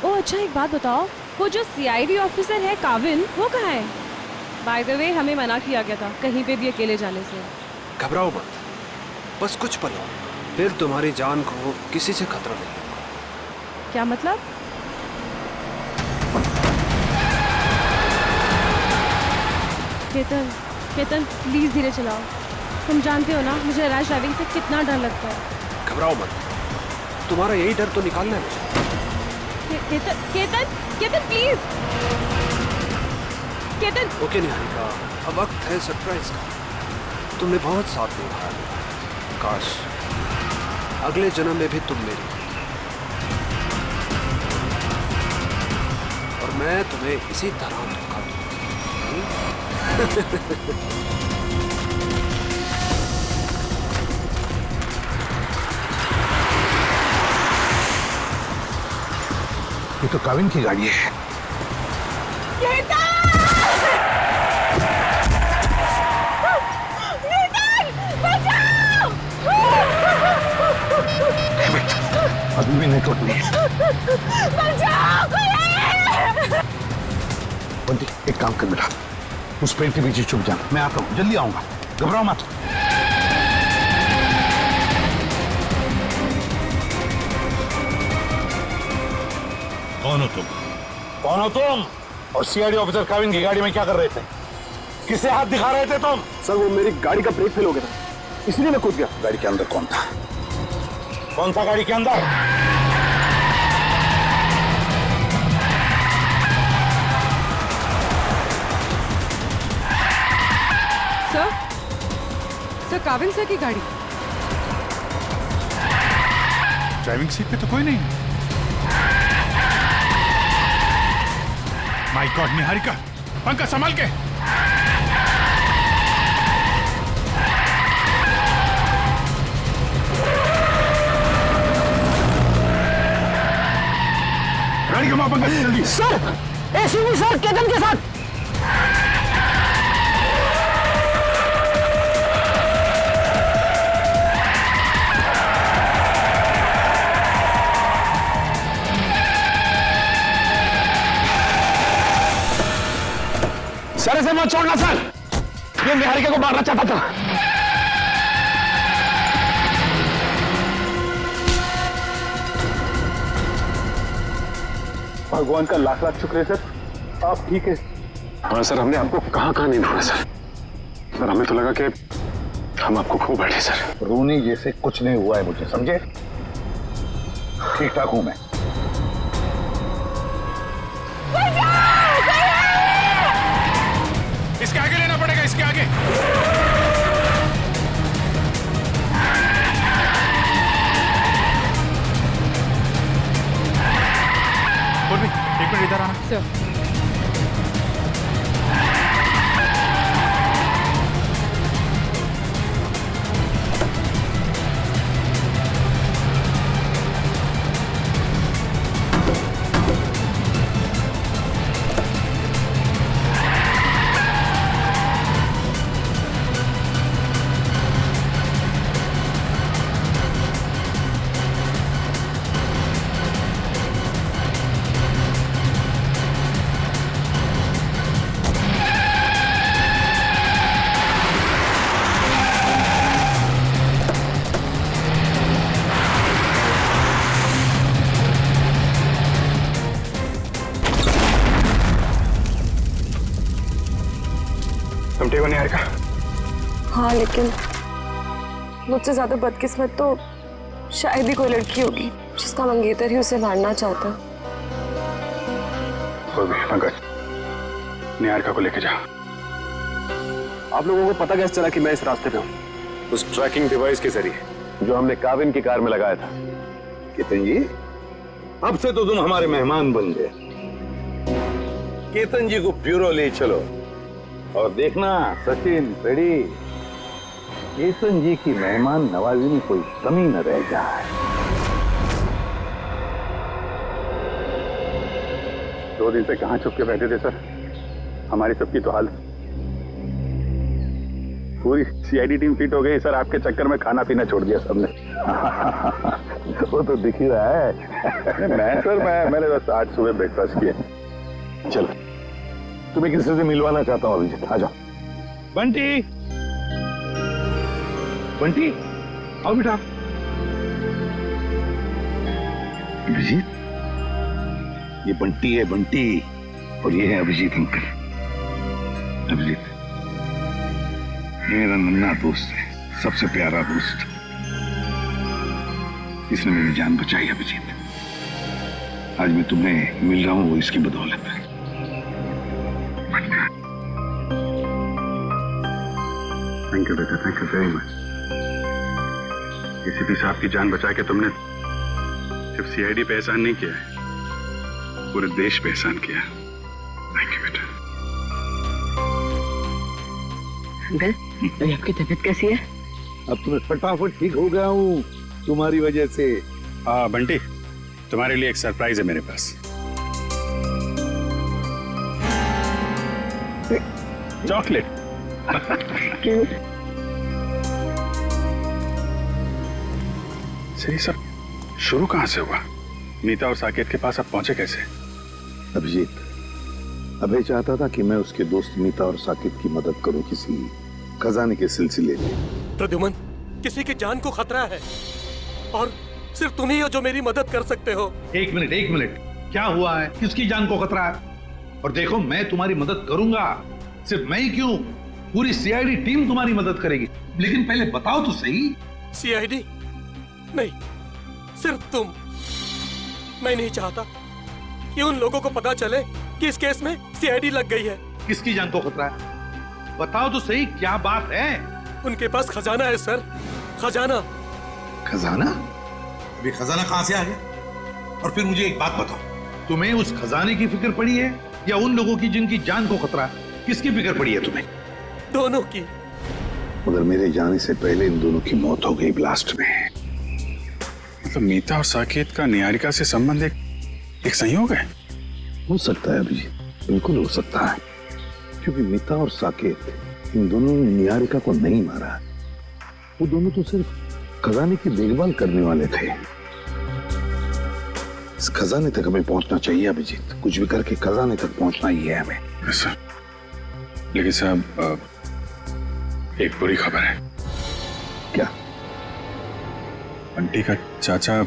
ओ अच्छा, एक बात बताओ, वो जो सीआईडी ऑफिसर है काविन, वो कहाँ है? बाय द वे हमें मना किया गया था कहीं पे भी अकेले जाने से। घबराओ मत, बस कुछ पल और, फिर तुम्हारी जान को किसी से खतरा नहीं होगा। क्या मतलब? केतन, केतन प्लीज धीरे चलाओ। तुम जानते हो ना मुझे रैश ड्राइविंग से कितना डर लगता है। घबराओ मत, तुम्हारा यही डर तो निकालना है। केतन, केतन, केतन प्लीज। केतन। ओके निहारिका, अब वक्त है सरप्राइज का। तुमने बहुत साथ निभाया, काश अगले जन्म में भी तुम मेरी और मैं तुम्हें इसी तरह धोखा दूंगा। ये तो काविन की गाड़ी है। अभी भी नहीं टूटनी। बंटी, एक काम कर बेटा, उस पेड़ के पीछे छुप जाना। मैं आता हूँ, जल्दी आऊंगा, घबराओ मत। कौन हो तुम? कौन हो तुम? और सीआईडी ऑफिसर काविन की गाड़ी में क्या कर रहे थे? किसे हाथ दिखा रहे थे तुम? सर वो मेरी गाड़ी का ब्रेक फेल हो गया था, इसलिए मैं कूद गया। गाड़ी के अंदर कौन था? कौन था गाड़ी के अंदर? सर काविन सर की गाड़ी। ड्राइविंग सीट पे तो कोई नहीं। माय गॉड, निहारिका, पंखा संभाल के। गाड़ी का मापन कर जल्दी। सर एसीपी सर केतन के साथ। सर इसे मत छोड़ना सर, ये निहारिका को मारना चाहता था। भगवान का लाख लाख शुक्र है सर, आप ठीक है। हाँ सर, हमने आपको कहाँ कहाँ नहीं ढूंढा सर। सर हमें तो लगा कि हम आपको खो बैठे सर। रोनी जैसे कुछ नहीं हुआ है मुझे, समझे? ठीक ठाक हूं मैं। इसके आगे लेना पड़ेगा, इसके आगे। एक मिनट इधर आना। तुम ठीक हो निहारिका? हाँ, लेकिन मुझसे ज्यादा बदकिस्मत तो शायद ही कोई लड़की होगी जिसका मंगेतर ही उसे मारना चाहता। पंकज, निहारिका को लेके जा। आप लोगों को पता कैसे चला कि मैं इस रास्ते पे हूँ? उस ट्रैकिंग डिवाइस के जरिए जो हमने काविन की कार में लगाया था। केतन जी, अब से तो तुम हमारे मेहमान बन गए। केतन जी को ब्यूरो ले चलो और देखना सचिन पेड़ी, केतन जी की मेहमान नवाजी में कोई कमी न रह जाए। 2 दिन से कहाँ छुप के बैठे थे सर? हमारी सबकी तो हालत, पूरी सीआईडी टीम फिट हो गई सर। आपके चक्कर में खाना पीना छोड़ दिया सबने। वो तो दिख ही रहा है। मैंने बस आज सुबह ब्रेकफास्ट किया। चलो, तुम्हें किसी से मिलवाना चाहता हूँ अभिजीत, आ जाओ। बंटी, बंटी आओ बेटा। अभिजीत, ये बंटी है, बंटी, और ये है अभिजीत अंकल। अभिजीत मेरा नन्हा दोस्त है, सबसे प्यारा दोस्त। इसने मेरी जान बचाई अभिजीत। आज मैं तुम्हें मिल रहा हूँ वो इसकी बदौलत है। थैंक यू बेटा, thank you very much. ACP साहब की जान बचा के तुमने सिर्फ सीआईडी पे एहसान नहीं किया है, पूरे देश पे एहसान किया। थैंक यू बेटा। अंकल, अभी आपकी तबीयत कैसी है? अब तुम्हें फटाफट ठीक हो गया हूँ तुम्हारी वजह से। हाँ बंटी, तुम्हारे लिए एक सरप्राइज है मेरे पास। चॉकलेट। सही, सब शुरू कहां से हुआ? नीता और साकेत के पास अब पहुंचे कैसे? अभिजीत, अभय चाहता था कि मैं उसके दोस्त नीता और साकेत की मदद करूं किसी खजाने के सिलसिले में। प्रद्युमन, किसी की जान को खतरा है और सिर्फ तुम ही हो जो मेरी मदद कर सकते हो। एक मिनट, क्या हुआ है? किसकी जान को खतरा है? और देखो, मैं तुम्हारी मदद करूंगा। सिर्फ मैं ही क्यों, पूरी सीआईडी टीम तुम्हारी मदद करेगी। लेकिन पहले बताओ तो सही। सीआईडी नहीं, सिर्फ तुम। मैं नहीं चाहता कि उन लोगों को पता चले कि इस केस में सीआईडी लग गई है। किसकी जान को खतरा है? बताओ तो सही, क्या बात है? उनके पास खजाना है सर, खजाना। खजाना? अभी खजाना कहां से आ गया? और फिर मुझे एक बात बताओ, तुम्हें उस खजाने की फिक्र पड़ी है या उन लोगों की जिनकी जान को खतरा है? किसकी फिक्र पड़ी है तुम्हें? दोनों की। मगर मेरे जाने से पहले इन दोनों की मौत हो गई ब्लास्ट में। मतलब मीता और साकेत का निहारिका से संबंध एक एक संयोग है? हो सकता है अभिजीत, बिल्कुल हो सकता है, क्योंकि मीता और साकेत इन दोनों ने निहारिका को नहीं मारा। वो दोनों तो सिर्फ खजाने की देखभाल करने वाले थे। इस खजाने तक हमें पहुंचना चाहिए अभिजीत, कुछ भी करके खजाने तक पहुंचना ही है हमें। ऐसा? लेकिन साहब एक बुरी खबर है। क्या? बंटी का चाचा,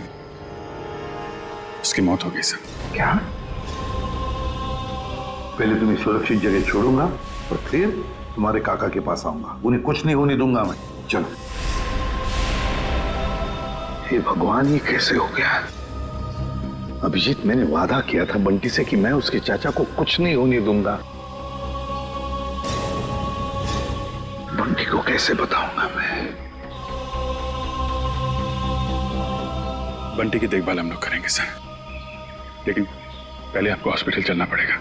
उसकी मौत हो गई सर। क्या? पहले तुम्हें सुरक्षित जगह छोड़ूंगा और फिर तुम्हारे काका के पास आऊंगा। उन्हें कुछ नहीं होने दूंगा मैं। चलो। हे भगवान, ये कैसे हो गया? अभिजीत, मैंने वादा किया था बंटी से कि मैं उसके चाचा को कुछ नहीं होने दूंगा। बंटी को कैसे बताऊंगा मैं? बंटी की देखभाल हम लोग करेंगे सर, लेकिन पहले आपको हॉस्पिटल चलना पड़ेगा।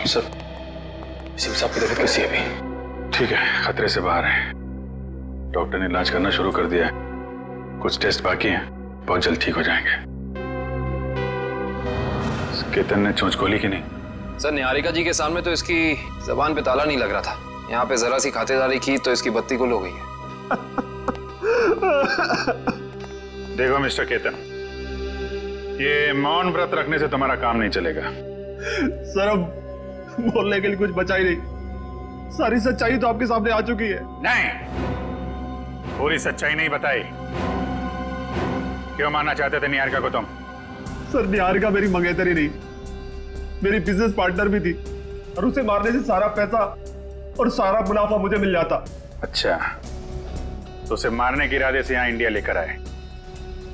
सर, एसीपी साहब की तबीयत कैसी है अभी? ठीक है, खतरे से बाहर है। डॉक्टर ने इलाज करना शुरू कर दिया है। कुछ टेस्ट बाकी हैं, बहुत जल्द ठीक हो जाएंगे। केतन ने चोंच खोली कि नहीं? सर, निहारिका जी के सामने तो इसकी जबान पे ताला नहीं लग रहा था। यहाँ पे जरा सी खातिरदारी की तो इसकी बत्ती गुल हो गई है। देखो मिस्टर केतन, ये मौन व्रत रखने से तुम्हारा काम नहीं चलेगा। सर, अब बोलने के लिए कुछ बचा ही नहीं। सारी सच्चाई तो आपके सामने आ चुकी है। नहीं, पूरी सच्चाई नहीं बताई। क्यों मारना चाहते थे निहारिका को तुम? सर, निहारिका मेरी मंगेतरी नहीं, मेरी बिजनेस पार्टनर भी थी, और उसे मारने से सारा पैसा और सारा मुनाफा मुझे मिल जाता। अच्छा, तो उसे मारने के इरादे से यहाँ इंडिया लेकर आए।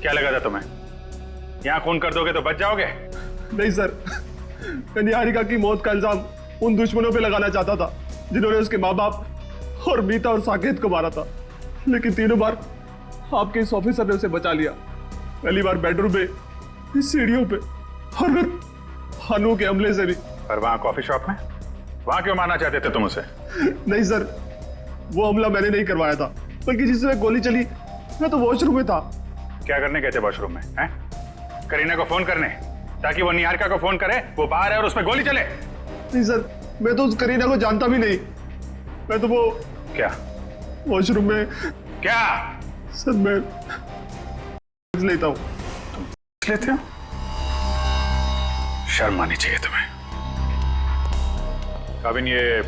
क्या लगा था तुम्हें यहाँ खून कर दोगे तो बच जाओगे? नहीं सर, मैं निहारिका की मौत का इल्जाम उन दुश्मनों पे लगाना चाहता था जिन्होंने उसके माँ बाप और मीता और साकेत को मारा था, लेकिन तीनों बार आपके इस ऑफिसर ने उसे बचा लिया। पहली बार बेडरूम में, सीढ़ियों पे, और फिर हनु के हमले से भी। और वहां कॉफी शॉप में, वहां क्यों मारना चाहते थे तुम उसे? नहीं सर, वो हमला मैंने नहीं करवाया था, बल्कि जिसमें गोली चली मैं तो वॉशरूम में था। क्या करने गए थे वॉशरूम में? हैं? करीना को फोन करने, ताकि वो निहारिका को फोन करे वो बाहर है और उसमें गोली चले? नहीं सर, मैं तो उस करीना को जानता भी नहीं। मैं तो वो क्या वॉशरूम में क्या? सर, मैं लेता हूँ। लेते हो? शर्म आनी चाहिए तुम्हें। काबिन, ये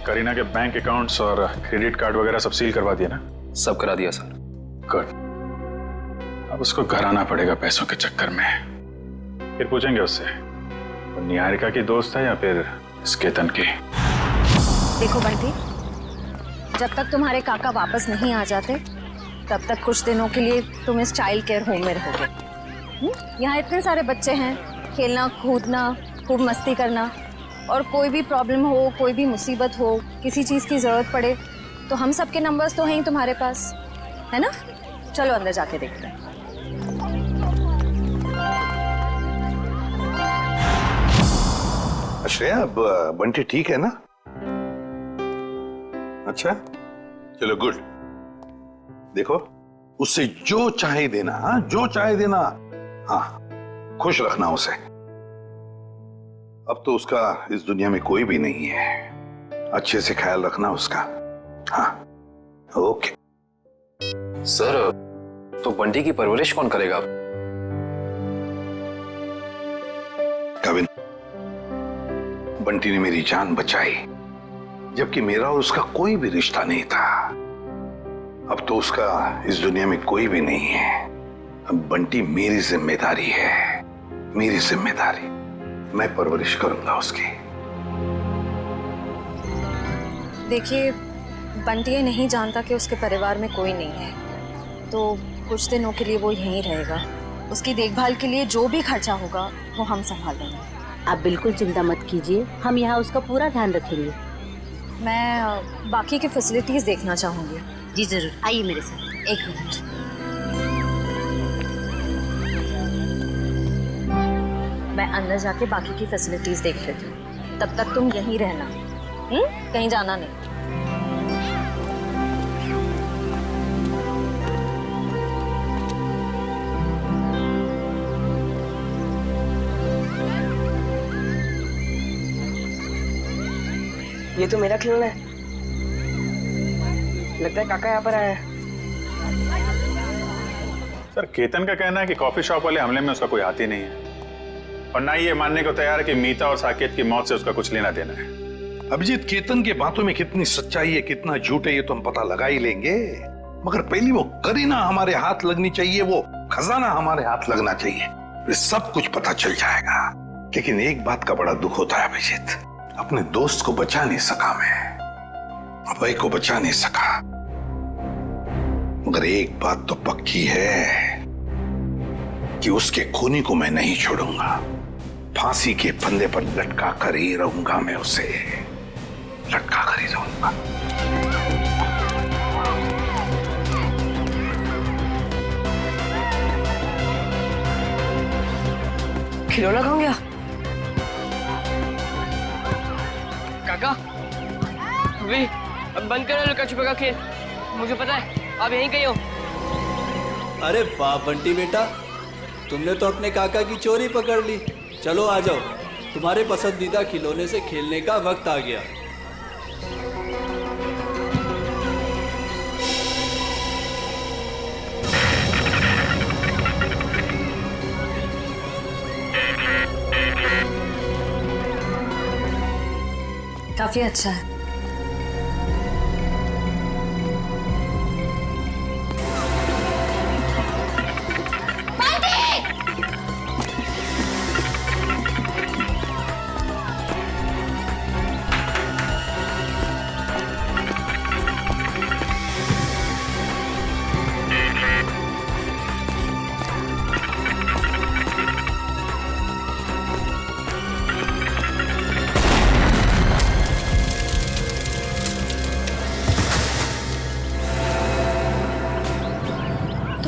करीना के बैंक अकाउंट्स और क्रेडिट कार्ड वगैरह सब सील करवा दिया ना? सब करा दिया सर। गुड। अब उसको घर आना पड़ेगा पैसों के चक्कर में। फिर पूछेंगे उससे वो निहारिका की दोस्त है या फिर इस केतन की। देखो बंटी, जब तक तुम्हारे काका वापस नहीं आ जाते तब तक कुछ दिनों के लिए तुम इस चाइल्ड केयर होम में रहोगे। यहाँ इतने सारे बच्चे हैं, खेलना कूदना, खूब मस्ती करना, और कोई भी प्रॉब्लम हो, कोई भी मुसीबत हो, किसी चीज़ की ज़रूरत पड़े तो हम सबके नंबर्स तो हैं ही तुम्हारे पास, है ना? चलो अंदर जाके देखते हैं। श्रेया, अब बंटी ठीक है ना? अच्छा, चलो गुड। देखो, उससे जो चाहे देना, हाँ, जो चाहे देना। हाँ, खुश रखना उसे। अब तो उसका इस दुनिया में कोई भी नहीं है। अच्छे से ख्याल रखना उसका। हाँ, ओके। सर, तो बंटी की परवरिश कौन करेगा? कविन, बंटी ने मेरी जान बचाई, जबकि मेरा और उसका कोई भी रिश्ता नहीं था। अब तो उसका इस दुनिया में कोई भी नहीं है। अब बंटी मेरी जिम्मेदारी है, मेरी जिम्मेदारी। मैं परवरिश करूंगा उसकी। देखिए, बंटी ये नहीं जानता कि उसके परिवार में कोई नहीं है, तो कुछ दिनों के लिए वो यहीं रहेगा। उसकी देखभाल के लिए जो भी खर्चा होगा वो हम संभाल लेंगे। आप बिल्कुल चिंता मत कीजिए, हम यहाँ उसका पूरा ध्यान रखेंगे। मैं बाकी की फैसिलिटीज देखना चाहूंगी। जी जरूर, आइए मेरे साथ। एक मिनट। मैं अंदर जाके बाकी की फैसिलिटीज देख लेती हूँ, तब तक तुम यहीं रहना, कहीं जाना नहीं। ये तो मेरा खिलौना है। लगता है काका यहाँ पर आया है। सर, केतन का कहना है कि कॉफी शॉप वाले हमले में उसका कोई हाथ ही नहीं है, और ना ही ये मानने को तैयार है कि मीता और साकेत की मौत से उसका कुछ लेना देना है। अभिजीत, केतन के बातों में कितनी सच्चाई है कितना झूठ है ये तो हम पता लगा ही लेंगे, मगर पहली वो करीना हमारे हाथ लगनी चाहिए, वो खजाना हमारे हाथ लगना चाहिए, फिर सब कुछ पता चल जाएगा। लेकिन एक बात का बड़ा दुख होता है अभिजीत, अपने दोस्त को बचा नहीं सका मैं, अभय को बचा नहीं सका, मगर एक बात तो पक्की है कि उसके खूनी को मैं नहीं छोड़ूंगा। फांसी के फंदे पर लटका कर ही रहूंगा, मैं उसे लटका कर ही रहूंगा। खिलौना कौन गया? काका, अभी अब बंद करो लुका छुपा का खेल। मुझे पता है आप यहीं कहीं हो। अरे वाह बंटी बेटा, तुमने तो अपने काका की चोरी पकड़ ली। चलो आ जाओ, तुम्हारे पसंदीदा खिलौने से खेलने का वक्त आ गया। काफी अच्छा है।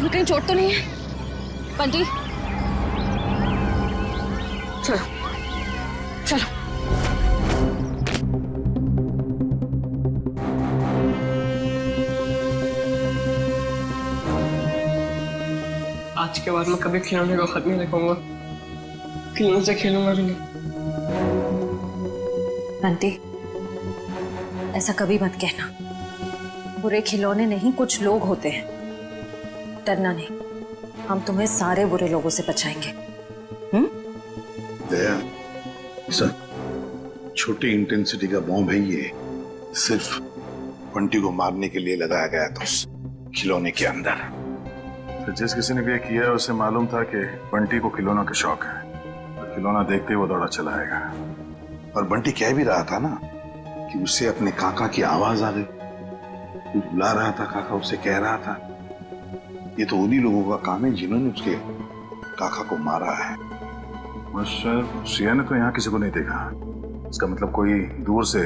कहीं चोट तो नहीं है बंटी? चलो चलो। आज के बाद मैं कभी खिलौने को खत्म नहीं रखूंगा, खिलौने से खेलूंगा भी नहीं। बंटी, ऐसा कभी मत कहना। बुरे खिलौने नहीं, कुछ लोग होते हैं। डरना नहीं, हम तुम्हें सारे बुरे लोगों से बचाएंगे। दया, सर, छोटी इंटेंसिटी का बॉम्ब है ये, सिर्फ बंटी को मारने के लिए लगाया गया था उस खिलौने के अंदर। तो जिस किसी ने भी ये किया है उसे मालूम था कि बंटी को खिलौना का शौक है, तो खिलौना देखते ही वो दौड़ा चला आएगा। और बंटी कह भी रहा था ना कि उसे अपने काका की आवाज आ गई, बुला रहा था काका, उसे कह रहा था। ये तो उन्हीं लोगों का काम है जिन्होंने उसके काका को मारा है। श्रेया ने तो यहाँ किसी को नहीं देखा, इसका मतलब कोई दूर से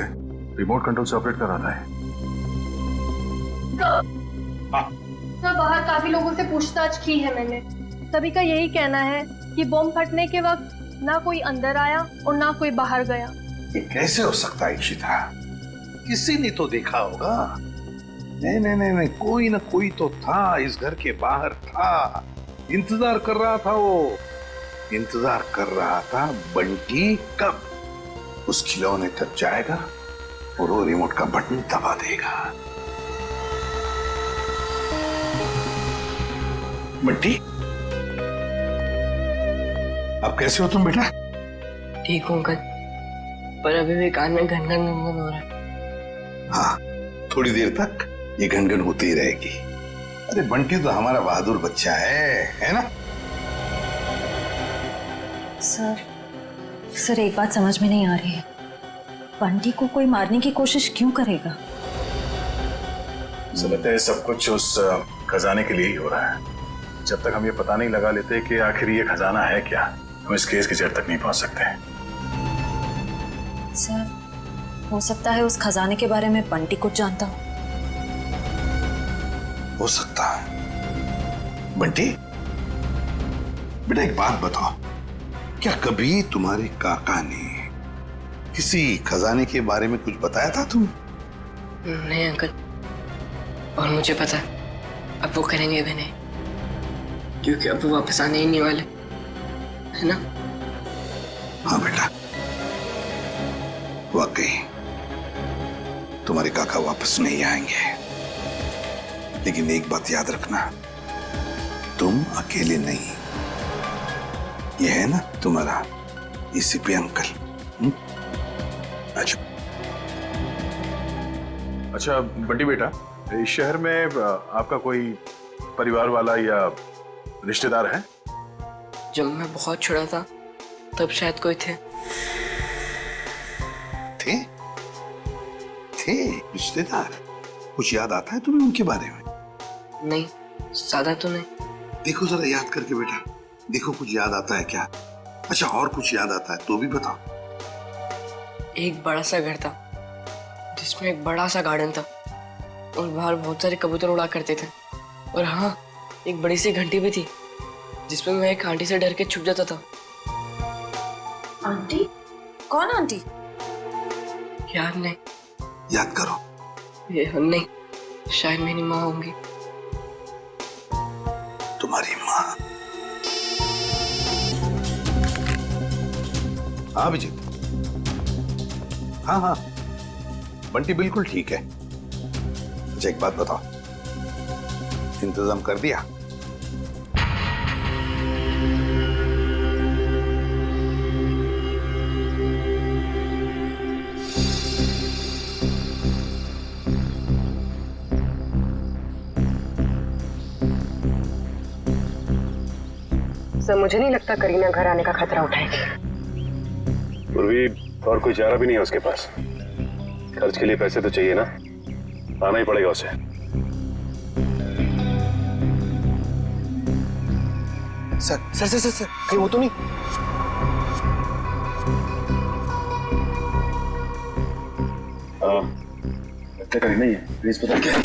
रिमोट कंट्रोल से ऑपरेट कर रहा है। सर, बाहर काफी लोगों से पूछताछ की है मैंने, सभी का यही कहना है कि बॉम्ब फटने के वक्त ना कोई अंदर आया और ना कोई बाहर गया। ये कैसे हो सकता है इशिता? किसी ने तो देखा होगा। नहीं, कोई ना कोई तो था, इस घर के बाहर था, इंतजार कर रहा था। वो इंतजार कर रहा था बंटी कब उस खिलौने तक जाएगा और वो रिमोट का बटन दबा देगा। बंटी, अब कैसे हो तुम बेटा? ठीक हूँ अंकल, पर अभी भी कान में घन-घन हो रहा है। हाँ, थोड़ी देर तक ये घनघन होती ही रहेगी। अरे बंटी तो हमारा बहादुर बच्चा है ना? सर एक बात समझ में नहीं आ रही है, बंटी को कोई मारने की कोशिश क्यों करेगा? मुझे लगता है सब कुछ उस खजाने के लिए ही हो रहा है। जब तक हम ये पता नहीं लगा लेते कि आखिर ये खजाना है क्या, हम इस केस की जड़ तक नहीं पहुंच सकते। सर, हो सकता है उस खजाने के बारे में बंटी कुछ जानता हो सकता है। बंटी बेटा, एक बात बताओ, क्या कभी तुम्हारे काका ने किसी खजाने के बारे में कुछ बताया था तुम? नहीं अंकल, और मुझे पता अब वो करेंगे भी नहीं, क्योंकि अब वो वापस आने ही नहीं वाले, है ना? हाँ बेटा, वाकई तुम्हारे काका वापस नहीं आएंगे, लेकिन एक बात याद रखना, तुम अकेले नहीं। ये है ना तुम्हारा एसीपी अंकल। अच्छा अच्छा बंटी बेटा, इस शहर में आपका कोई परिवार वाला या रिश्तेदार है? जब मैं बहुत छोटा था तब शायद कोई थे। थे रिश्तेदार? कुछ याद आता है तुम्हें उनके बारे में? नहीं, ज्यादा तो नहीं। देखो जरा याद करके बेटा, देखो कुछ याद आता है क्या? अच्छा और कुछ याद आता है तो भी बताओ। एक बड़ा सा घर था जिसमें एक बड़ा सा गार्डन था और बाहर बहुत सारे कबूतर उड़ा करते थे। और हाँ, एक बड़ी सी घंटी भी थी जिसमें मैं एक आंटी से डर के छुप जाता था। आंटी? कौन आंटी? याद नहीं। याद करो। ये नहीं, शायद मेरी माँ होंगी। तुम्हारी माँ? हाँ अभिजीत, हाँ हाँ बंटी बिल्कुल ठीक है। अच्छा एक बात बताओ, इंतजाम कर दिया? सर मुझे नहीं लगता करीना घर आने का खतरा उठाएगी। पूर्वी और कोई चारा भी नहीं है उसके पास। खर्च के लिए पैसे तो चाहिए ना, आना ही पड़ेगा उसे। सर सर सर सर कहीं वो तो नहीं? क्या करीना ही है, प्लीज बता क्या?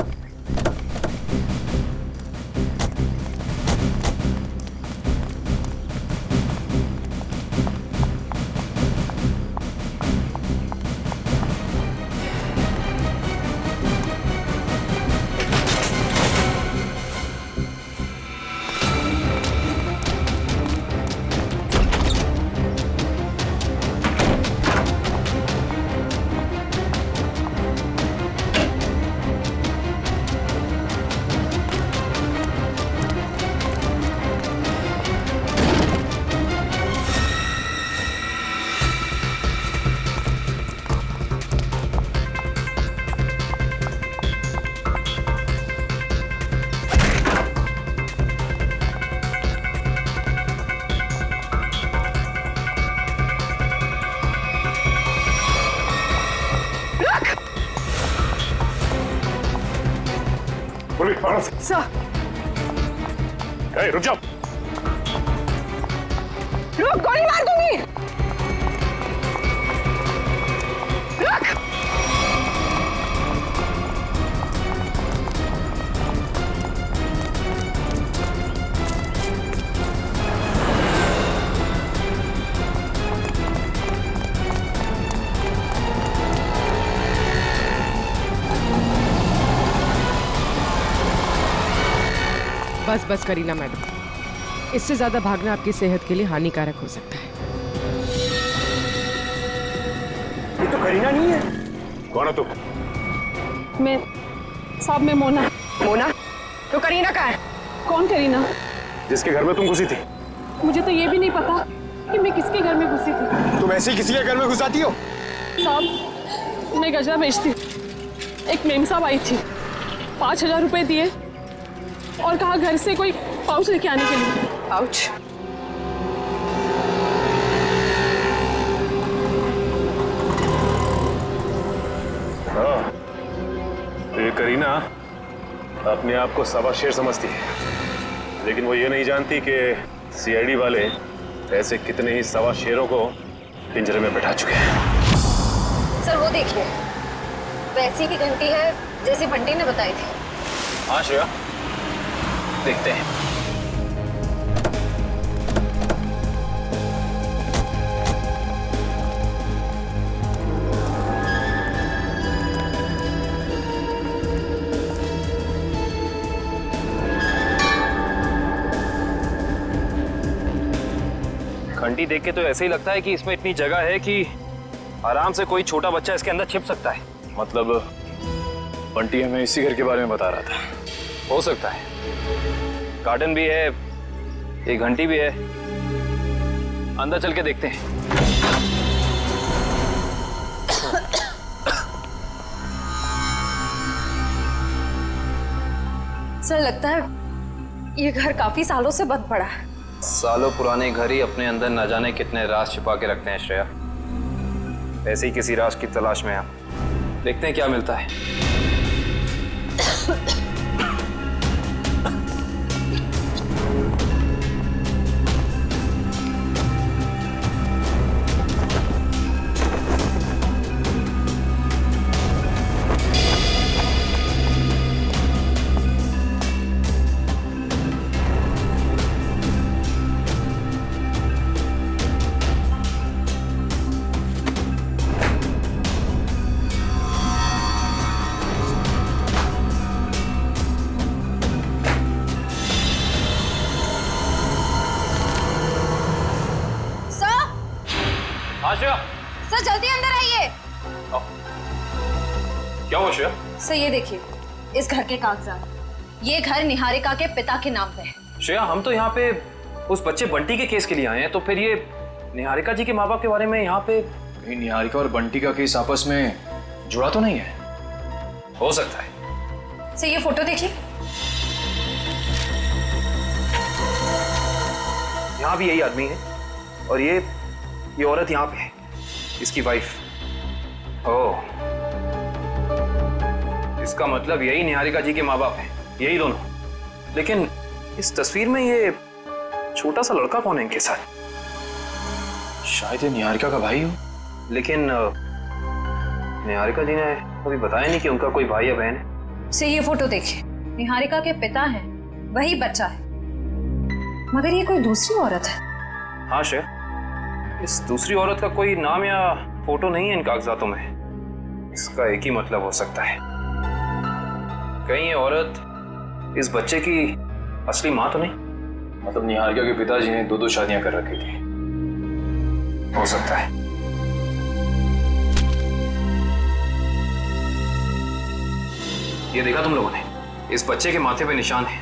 रुक जाओ। रुक, गोली मार दूंगी। रुक। बस बस करीना मैडम, इससे ज्यादा भागना आपकी सेहत के लिए हानिकारक हो सकता है। ये तो करीना नहीं है। कौन है तू? मैं साहब, मैं मोना। मोना? तो करीना कहाँ है? कौन करीना? जिसके घर में तुम घुसी थी। मुझे तो ये भी नहीं पता कि मैं किसके घर में घुसी थी। तुम ऐसे ही किसी के घर में घुस आती हो? साहब, मैं गजरा बेचती। एक मेम साहब आई थी, 5,000 रुपए दिए और कहा घर से कोई पाउच लेके आने के लिए। पाउच? हाँ, तो ये करीना अपने आप को सवा शेर समझती है, लेकिन वो ये नहीं जानती कि सीआईडी वाले ऐसे कितने ही सवा शेरों को पिंजरे में बैठा चुके हैं। सर वो देखिए, वैसी की घंटी है जैसे बंटी ने बताई थी। हाँ श्रेया, देखते हैं। घंटी देख के तो ऐसे ही लगता है कि इसमें इतनी जगह है कि आराम से कोई छोटा बच्चा इसके अंदर छिप सकता है। मतलब बंटी हमें इसी घर के बारे में बता रहा था। हो सकता है, गार्डन भी है, एक घंटी भी है। अंदर चल के देखते हैं। सर लगता है ये घर काफी सालों से बंद पड़ा है। सालों पुराने घर ही अपने अंदर न जाने कितने राज छिपा के रखते हैं श्रेया। ऐसे ही किसी राज की तलाश में आप देखते हैं क्या मिलता है। सर जल्दी अंदर आइए। क्या हुआ श्रेया? सर ये देखिए, इस घर के कागजात। ये घर निहारिका के पिता के नाम पे है। श्रेया, हम तो यहाँ पे उस बच्चे बंटी के केस के लिए आए हैं, तो फिर ये निहारिका जी के माँ बाप के बारे में यहाँ पे? कहीं निहारिका और बंटी का केस आपस में जुड़ा तो नहीं है? हो सकता है। सर ये फोटो देखिए। यहाँ भी यही आदमी है और ये औरत यहाँ पे है, इसकी वाइफ। ओह, इसका मतलब यही निहारिका जी के माँ बाप हैं, यही दोनों। लेकिन इस तस्वीर में ये छोटा सा लड़का कौन है इनके साथ? शायद ये निहारिका का भाई हो। लेकिन निहारिका जी ने कभी बताया नहीं कि उनका कोई भाई या बहन है। से ये फोटो देखिए, निहारिका के पिता हैं, वही बच्चा है, मगर ये कोई दूसरी औरत है। हाँ श्रेया, इस दूसरी औरत का कोई नाम या फोटो नहीं है इन कागजातों में। इसका एक ही मतलब हो सकता है, कहीं ये औरत इस बच्चे की असली माँ तो नहीं? मतलब निहारिका के पिताजी ने 2 शादियां कर रखी थी। हो सकता है। ये देखा तुम लोगों ने? इस बच्चे के माथे पे निशान है।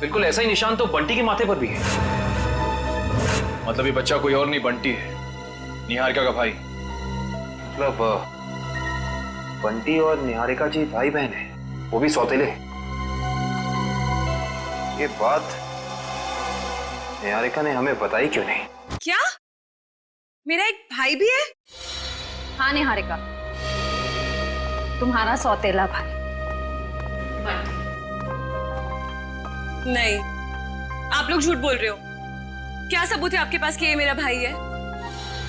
बिल्कुल ऐसा ही निशान तो बंटी के माथे पर भी है। मतलब ये बच्चा कोई और नहीं, बंटी है, निहारिका का भाई। मतलब बंटी और निहारिका जी भाई बहन है, वो भी सौतेले। ये बात निहारिका ने हमें बताई क्यों नहीं? क्या मेरा एक भाई भी है? हाँ निहारिका, तुम्हारा सौतेला भाई। नहीं, आप लोग झूठ बोल रहे हो। क्या सबूत है आपके पास कि ये मेरा भाई है?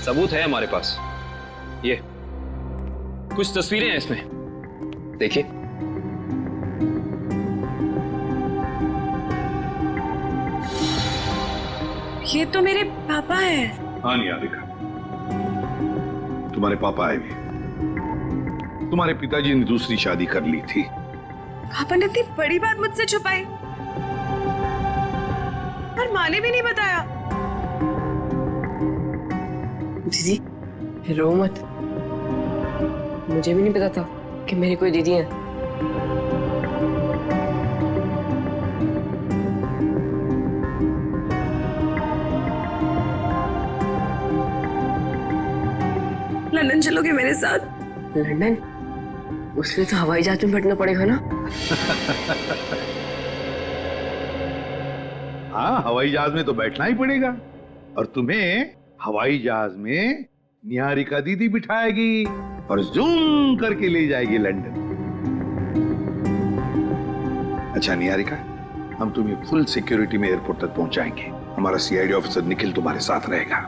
सबूत है हमारे पास। ये कुछ तस्वीरें हैं इसमें, देखिए। ये तो मेरे पापा हैं। हाँ निहारिका, तुम्हारे पापा आए भी। तुम्हारे पिताजी ने दूसरी शादी कर ली थी। पापा ने इतनी बड़ी बात मुझसे छुपाई और माँ ने भी नहीं बताया। दीदी रो मत, मुझे भी नहीं पता था कि मेरी कोई दीदी है। लंदन चलोगे मेरे साथ? लंदन? उसके लिए तो हवाई जहाज में बैठना पड़ेगा ना? हाँ, हवाई जहाज में तो बैठना ही पड़ेगा, और तुम्हें हवाई जहाज में निहारिका दीदी बिठाएगी और जूम करके ले जाएगी लंदन। अच्छा निहारिका, हम तुम्हें फुल सिक्योरिटी में एयरपोर्ट तक पहुंचाएंगे। हमारा सीआईडी ऑफिसर निखिल तुम्हारे साथ रहेगा।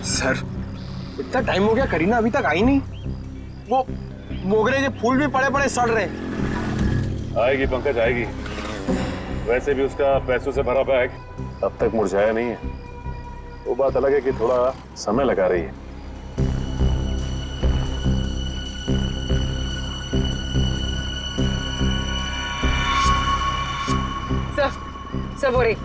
सर, इतना टाइम हो गया, करीना अभी तक आई नहीं। वो मोगरे के फूल भी पड़े पड़े सड़ रहे। आएगी पंकज, आएगी। वैसे भी उसका पैसों से भरा बैग अब तक मुरझाया नहीं है। वो बात अलग है कि थोड़ा समय लगा रही है। सब हो रही।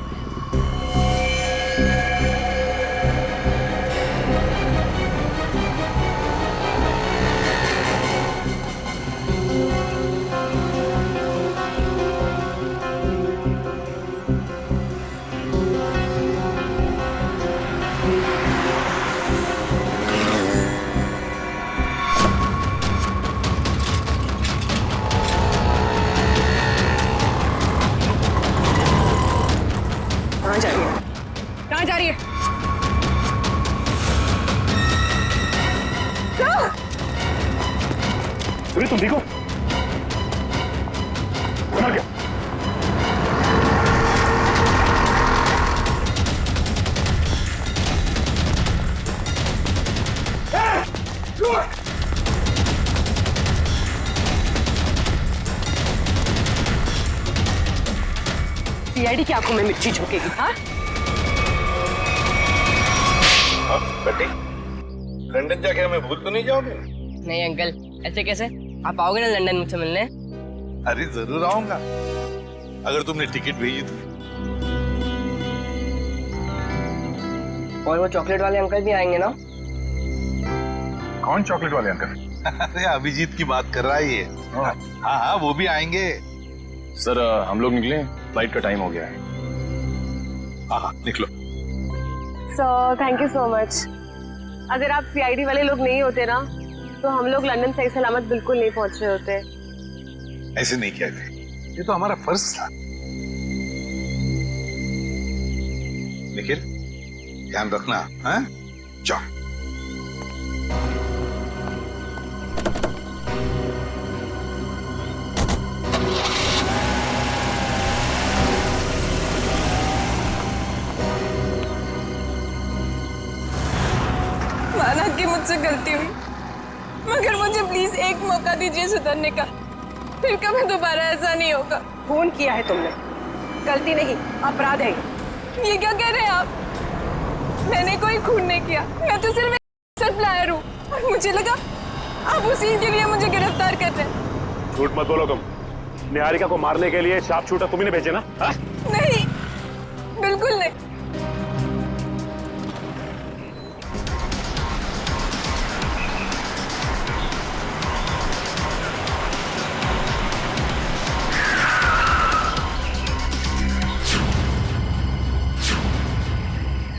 कहाँ जा रही है? कहाँ जा रही है? अरे तुम देखो मर गया। सीआईडी की आंखों में मिर्ची झोंकेगी। हाँ बेटी, लंदन जाके हमें भूल तो नहीं जाओगे? नहीं अंकल, ऐसे कैसे? आप आओगे ना लंदन मुझसे मिलने? अरे जरूर आऊंगा, अगर तुमने टिकट भेजी तो। और वो चॉकलेट वाले अंकल भी आएंगे ना? कौन चॉकलेट वाले अंकल? अरे अभिजीत की बात कर रहा है ये। हाँ हाँ, वो भी आएंगे। सर हम लोग निकले, फ्लाइट का टाइम हो गया है। हाँ निकलो। Sir thank you so much. अगर आप सीआईडी वाले लोग नहीं होते ना तो हम लोग लंदन सही सलामत बिल्कुल नहीं पहुंच रहे होते। ऐसे नहीं किया, ये तो हमारा फर्ज था। निखिल ध्यान रखना। हाँ जाओ। माना कि मुझसे गलती हुई, मगर मुझे प्लीज एक मौका दीजिए सुधरने का। फिर कभी दोबारा ऐसा नहीं होगा। खून किया है तुमने, गलती नहीं अपराध है। ये क्या कह रहे हैं आप? मैंने कोई खून नहीं किया, मैं तो सिर्फ एक सप्लायर हूँ। और मुझे लगा आप उसी के लिए मुझे गिरफ्तार कर रहे हैं। झूठ मत बोलो तुम। निहारिका को मारने के लिए शार्प शूटर तुम्ही ने भेजे ना? हा? नहीं, बिल्कुल नहीं।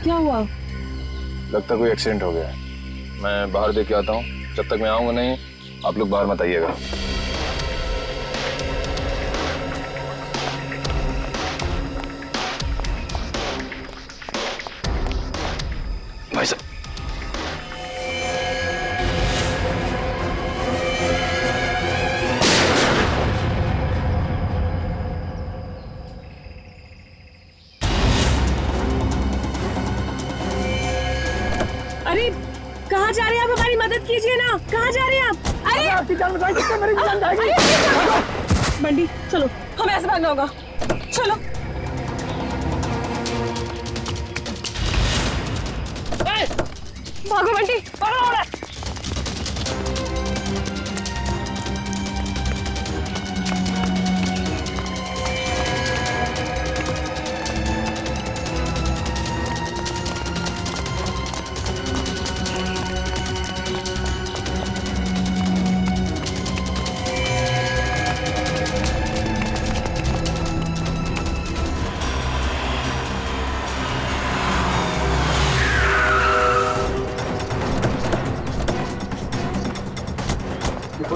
क्या हुआ? लगता कोई एक्सीडेंट हो गया है। मैं बाहर देख के आता हूँ, जब तक मैं आऊंगा नहीं आप लोग बाहर मत आइएगा। भाई साहब अरे कहाँ जा रहे हैं आप? हमारी मदद कीजिए ना। कहाँ जा रहे हैं आप? अरे आपकी जान बचाई सकते, मेरी जान जाएगी। बंटी चलो, हमें ऐसे भागना होगा। चलो। भागो बंटी, भागो।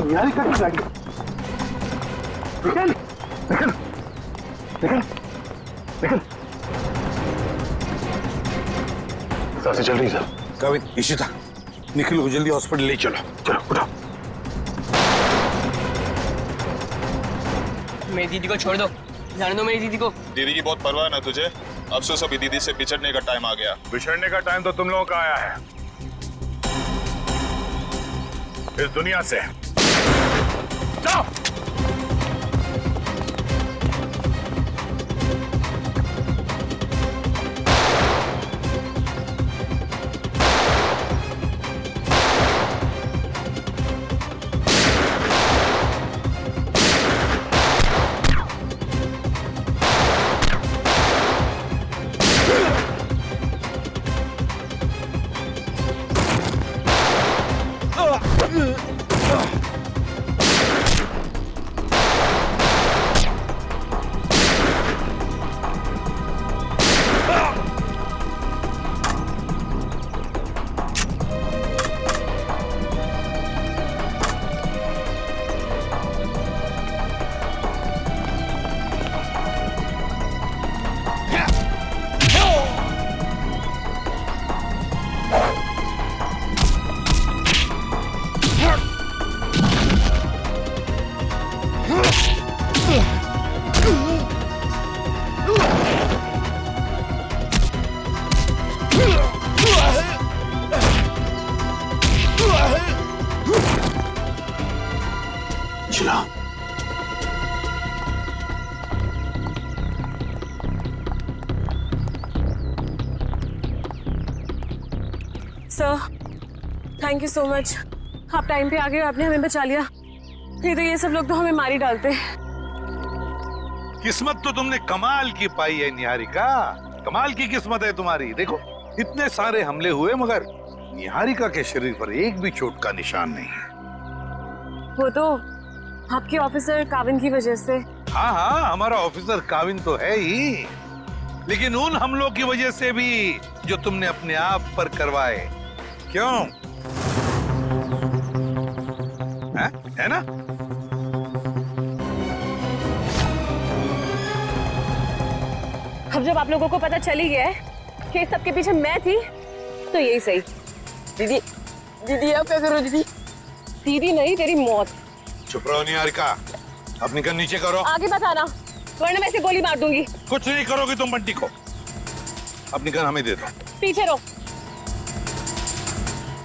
निहारिका की गाड़ी। निकल निकल निकल निकल। से चल रही सर। कविन, इशिता, निखिल को जल्दी हॉस्पिटल ले चलो। चलो उठो। मेरी दीदी को छोड़ दो, जाने दो मेरी दीदी को। दीदी की बहुत परवाह ना तुझे? अफसोस अभी दीदी से बिछड़ने का टाइम आ गया। बिछड़ने का टाइम तो तुम लोगों का आया है, इस दुनिया से। जाओ। Sir thank you so much, आप टाइम पे आ गए, आपने हमें बचा लिया। नहीं तो ये सब लोग तो हमें मार ही डालते। किस्मत तो तुमने कमाल की पाई है निहारिका, कमाल की किस्मत है तुम्हारी। देखो इतने सारे हमले हुए मगर निहारिका के शरीर पर एक भी चोट का निशान नहीं है। वो तो आपके ऑफिसर काविन की वजह से। हाँ हाँ, हमारा ऑफिसर काविन तो है ही, लेकिन उन हमलों की वजह से भी जो तुमने अपने आप पर करवाए। क्यों है ना? अब जब आप लोगों को पता चल ही गया है कि इस सबके पीछे मैं थी, तो यही सही। दीदी दीदी आप क्या करो दीदी? दीदी नहीं, तेरी मौत। चुप रहो निहारिका, अपनी गन नीचे करो। आगे मत आना वरना मैं इसे गोली मार दूंगी। कुछ नहीं करोगी तुम बंटी को, अपनी गन हमें दे दो। पीछे रहो।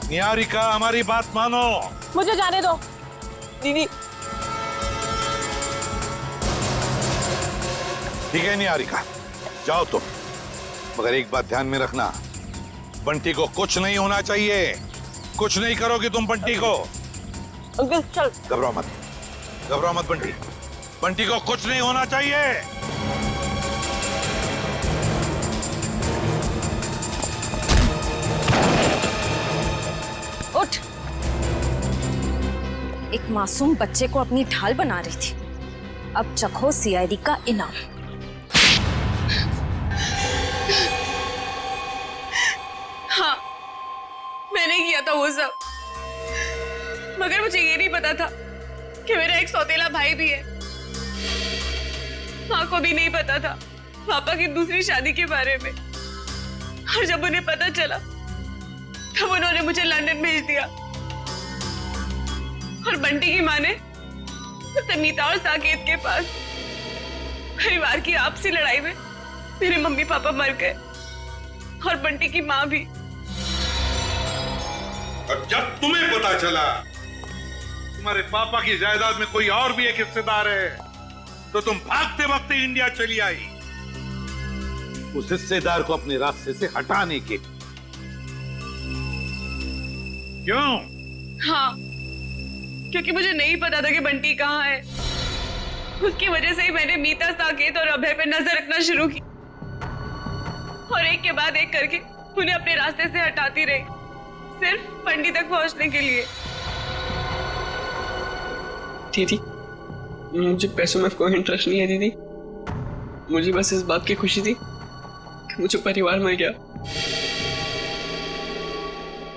निहारिका हमारी बात मानो। मुझे जाने दो दीदी। ठीक है निहारिका, जाओ तुम, मगर एक बात ध्यान में रखना, बंटी को कुछ नहीं होना चाहिए। कुछ नहीं करोगे तुम बंटी को। अंकल चल। घबराओ मत, घबराओ मत बंटी, बंटी को कुछ नहीं होना चाहिए। उठ। एक मासूम बच्चे को अपनी ढाल बना रही थी, अब चखो सीआईडी का इनाम। हाँ मैंने किया था वो सब, मगर मुझे ये नहीं पता था कि मेरा एक सौतेला भाई भी है। माँ को भी नहीं पता था पापा की दूसरी शादी के बारे में, और जब उन्हें पता चला तब उन्होंने मुझे लंदन भेज दिया। और बंटी की माँ ने उसे मीता और साकेत के पास। परिवार की आपसी लड़ाई में मेरे मम्मी पापा मर गए और बंटी की माँ भी। और जब तुम्हें पता चला तुम्हारे पापा की जायदाद में कोई और भी एक हिस्सेदार है, तो तुम भागते भागते इंडिया चली आई उस हिस्सेदार को अपने रास्ते से हटाने के। क्यों? हाँ, क्योंकि मुझे नहीं पता था कि बंटी कहाँ है। उसकी वजह से ही मैंने मीता, साकेत और अभय पे नजर रखना शुरू की, और एक के बाद एक करके उन्हें अपने रास्ते से हटाती रही, सिर्फ बंटी तक पहुंचने के लिए। दीदी मुझे पैसों में कोई इंटरेस्ट नहीं है दीदी, मुझे बस इस बात की खुशी थी कि मुझे परिवार मिल गया।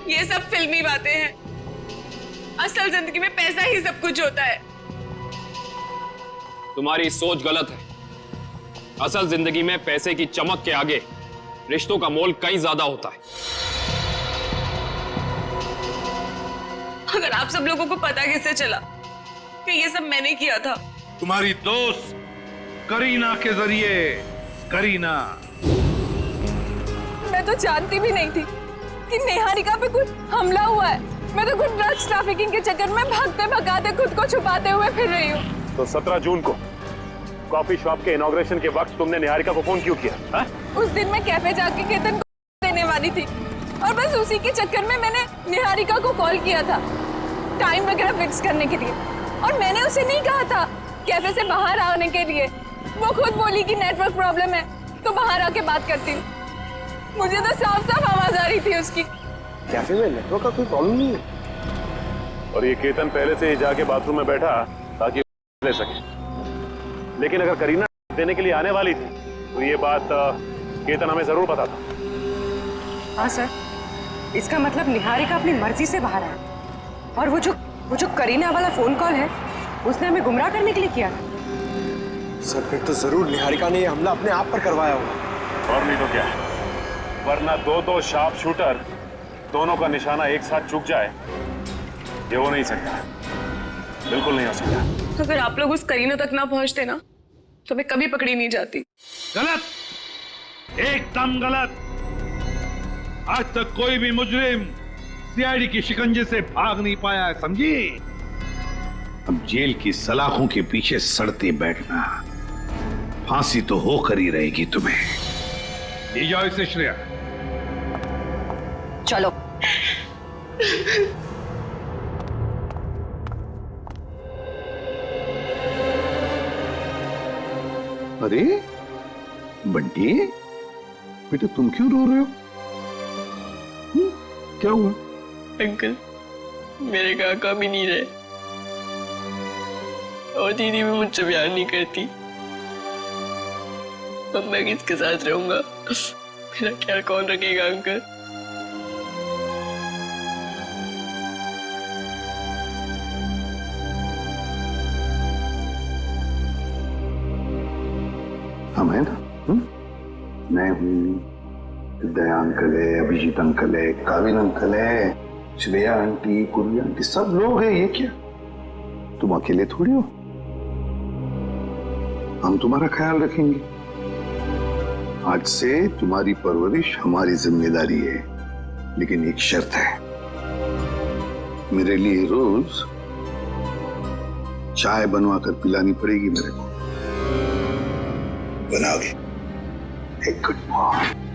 ये सब फिल्मी बातें हैं, असल जिंदगी में पैसा ही सब कुछ होता है। तुम्हारी सोच गलत है। असल जिंदगी में पैसे की चमक के आगे रिश्तों का मोल कहीं ज्यादा होता है। अगर आप सब लोगों को पता कैसे चला कि ये सब मैंने किया था? तुम्हारी दोस्त करीना के जरिए। करीना, मैं तो जानती भी नहीं थी कि निहारिका पे कुछ हमला हुआ है। मैं तो खुद ड्रग्स ट्रैफिकिंग के चक्कर में भागते भगाते खुद को छुपाते हुए फिर रही हूँ। तो 17 जून को कॉफी शॉप के इनॉग्रेशन के वक्त तुमने निहारिका को फोन क्यों किया? हा? उस दिन मैं कैफे जाके केतन को देने वाली थी, और बस उसी के चक्कर में मैंने निहारिका को कॉल किया था टाइम वगैरह फिक्स करने के लिए। और मैंने उसे नहीं कहा था कैफे से बाहर आने के लिए, वो खुद बोली कि नेटवर्क प्रॉब्लम है तो बाहर आके बात करती हूँ। मुझे तो साफ साफ आवाज आ रही थी उसकी। कैफे में नेटवर्क का कोई प्रॉब्लम नहीं है। और ये केतन पहले से ही जाके बाथरूम में बैठा ताकि ले सके, लेकिन अगर करीना देने के लिए आने वाली थी तो ये बात केतन हमें जरूर पता था। हाँ सर, इसका मतलब निहारिका अपनी मर्जी से बाहर आया, और वो जो करीना वाला फोन कॉल है उसने हमें गुमराह करने के लिए किया था। सर फिर तो जरूर निहारिका ने ये हमला अपने आप पर करवाया होगा। और नहीं तो क्या, वरना दो शार्प शूटर दोनों का निशाना एक साथ चूक जाए, ये हो नहीं सकता, बिल्कुल नहीं हो सकता। अगर आप लोग उस करीना तक ना पहुंचते ना तो मैं कभी पकड़ी नहीं जाती। गलत, एकदम गलत। आज तक कोई भी मुजरिम सीआईडी की शिकंजे से भाग नहीं पाया है, समझी? अब जेल की सलाखों के पीछे सड़ते बैठना, फांसी तो होकर ही रहेगी तुम्हें। ले जाओ इसे श्रेया। चलो। अरे बंटी, बेटा तुम क्यों रो रहे हो? क्या हुआ? अंकल, मेरे काका भी नहीं रहे और दीदी भी मुझसे प्यार नहीं करती। अब मैं किसके साथ रहूंगा? मेरा ख्याल कौन रखेगा अंकल? हम है ना? मैं हूँ, दया अंकल है, अभिजीत अंकल है, काविन अंकल है, श्रेया आंटी, पूर्वी आंटी, सब लोग हैं। ये क्या, तुम अकेले थोड़ी हो? हम तुम्हारा ख्याल रखेंगे। आज से तुम्हारी परवरिश हमारी जिम्मेदारी है, लेकिन एक शर्त है, मेरे लिए रोज चाय बनवा कर पिलानी पड़ेगी मेरे को। बनाओगे? एक गुड मॉर्निंग।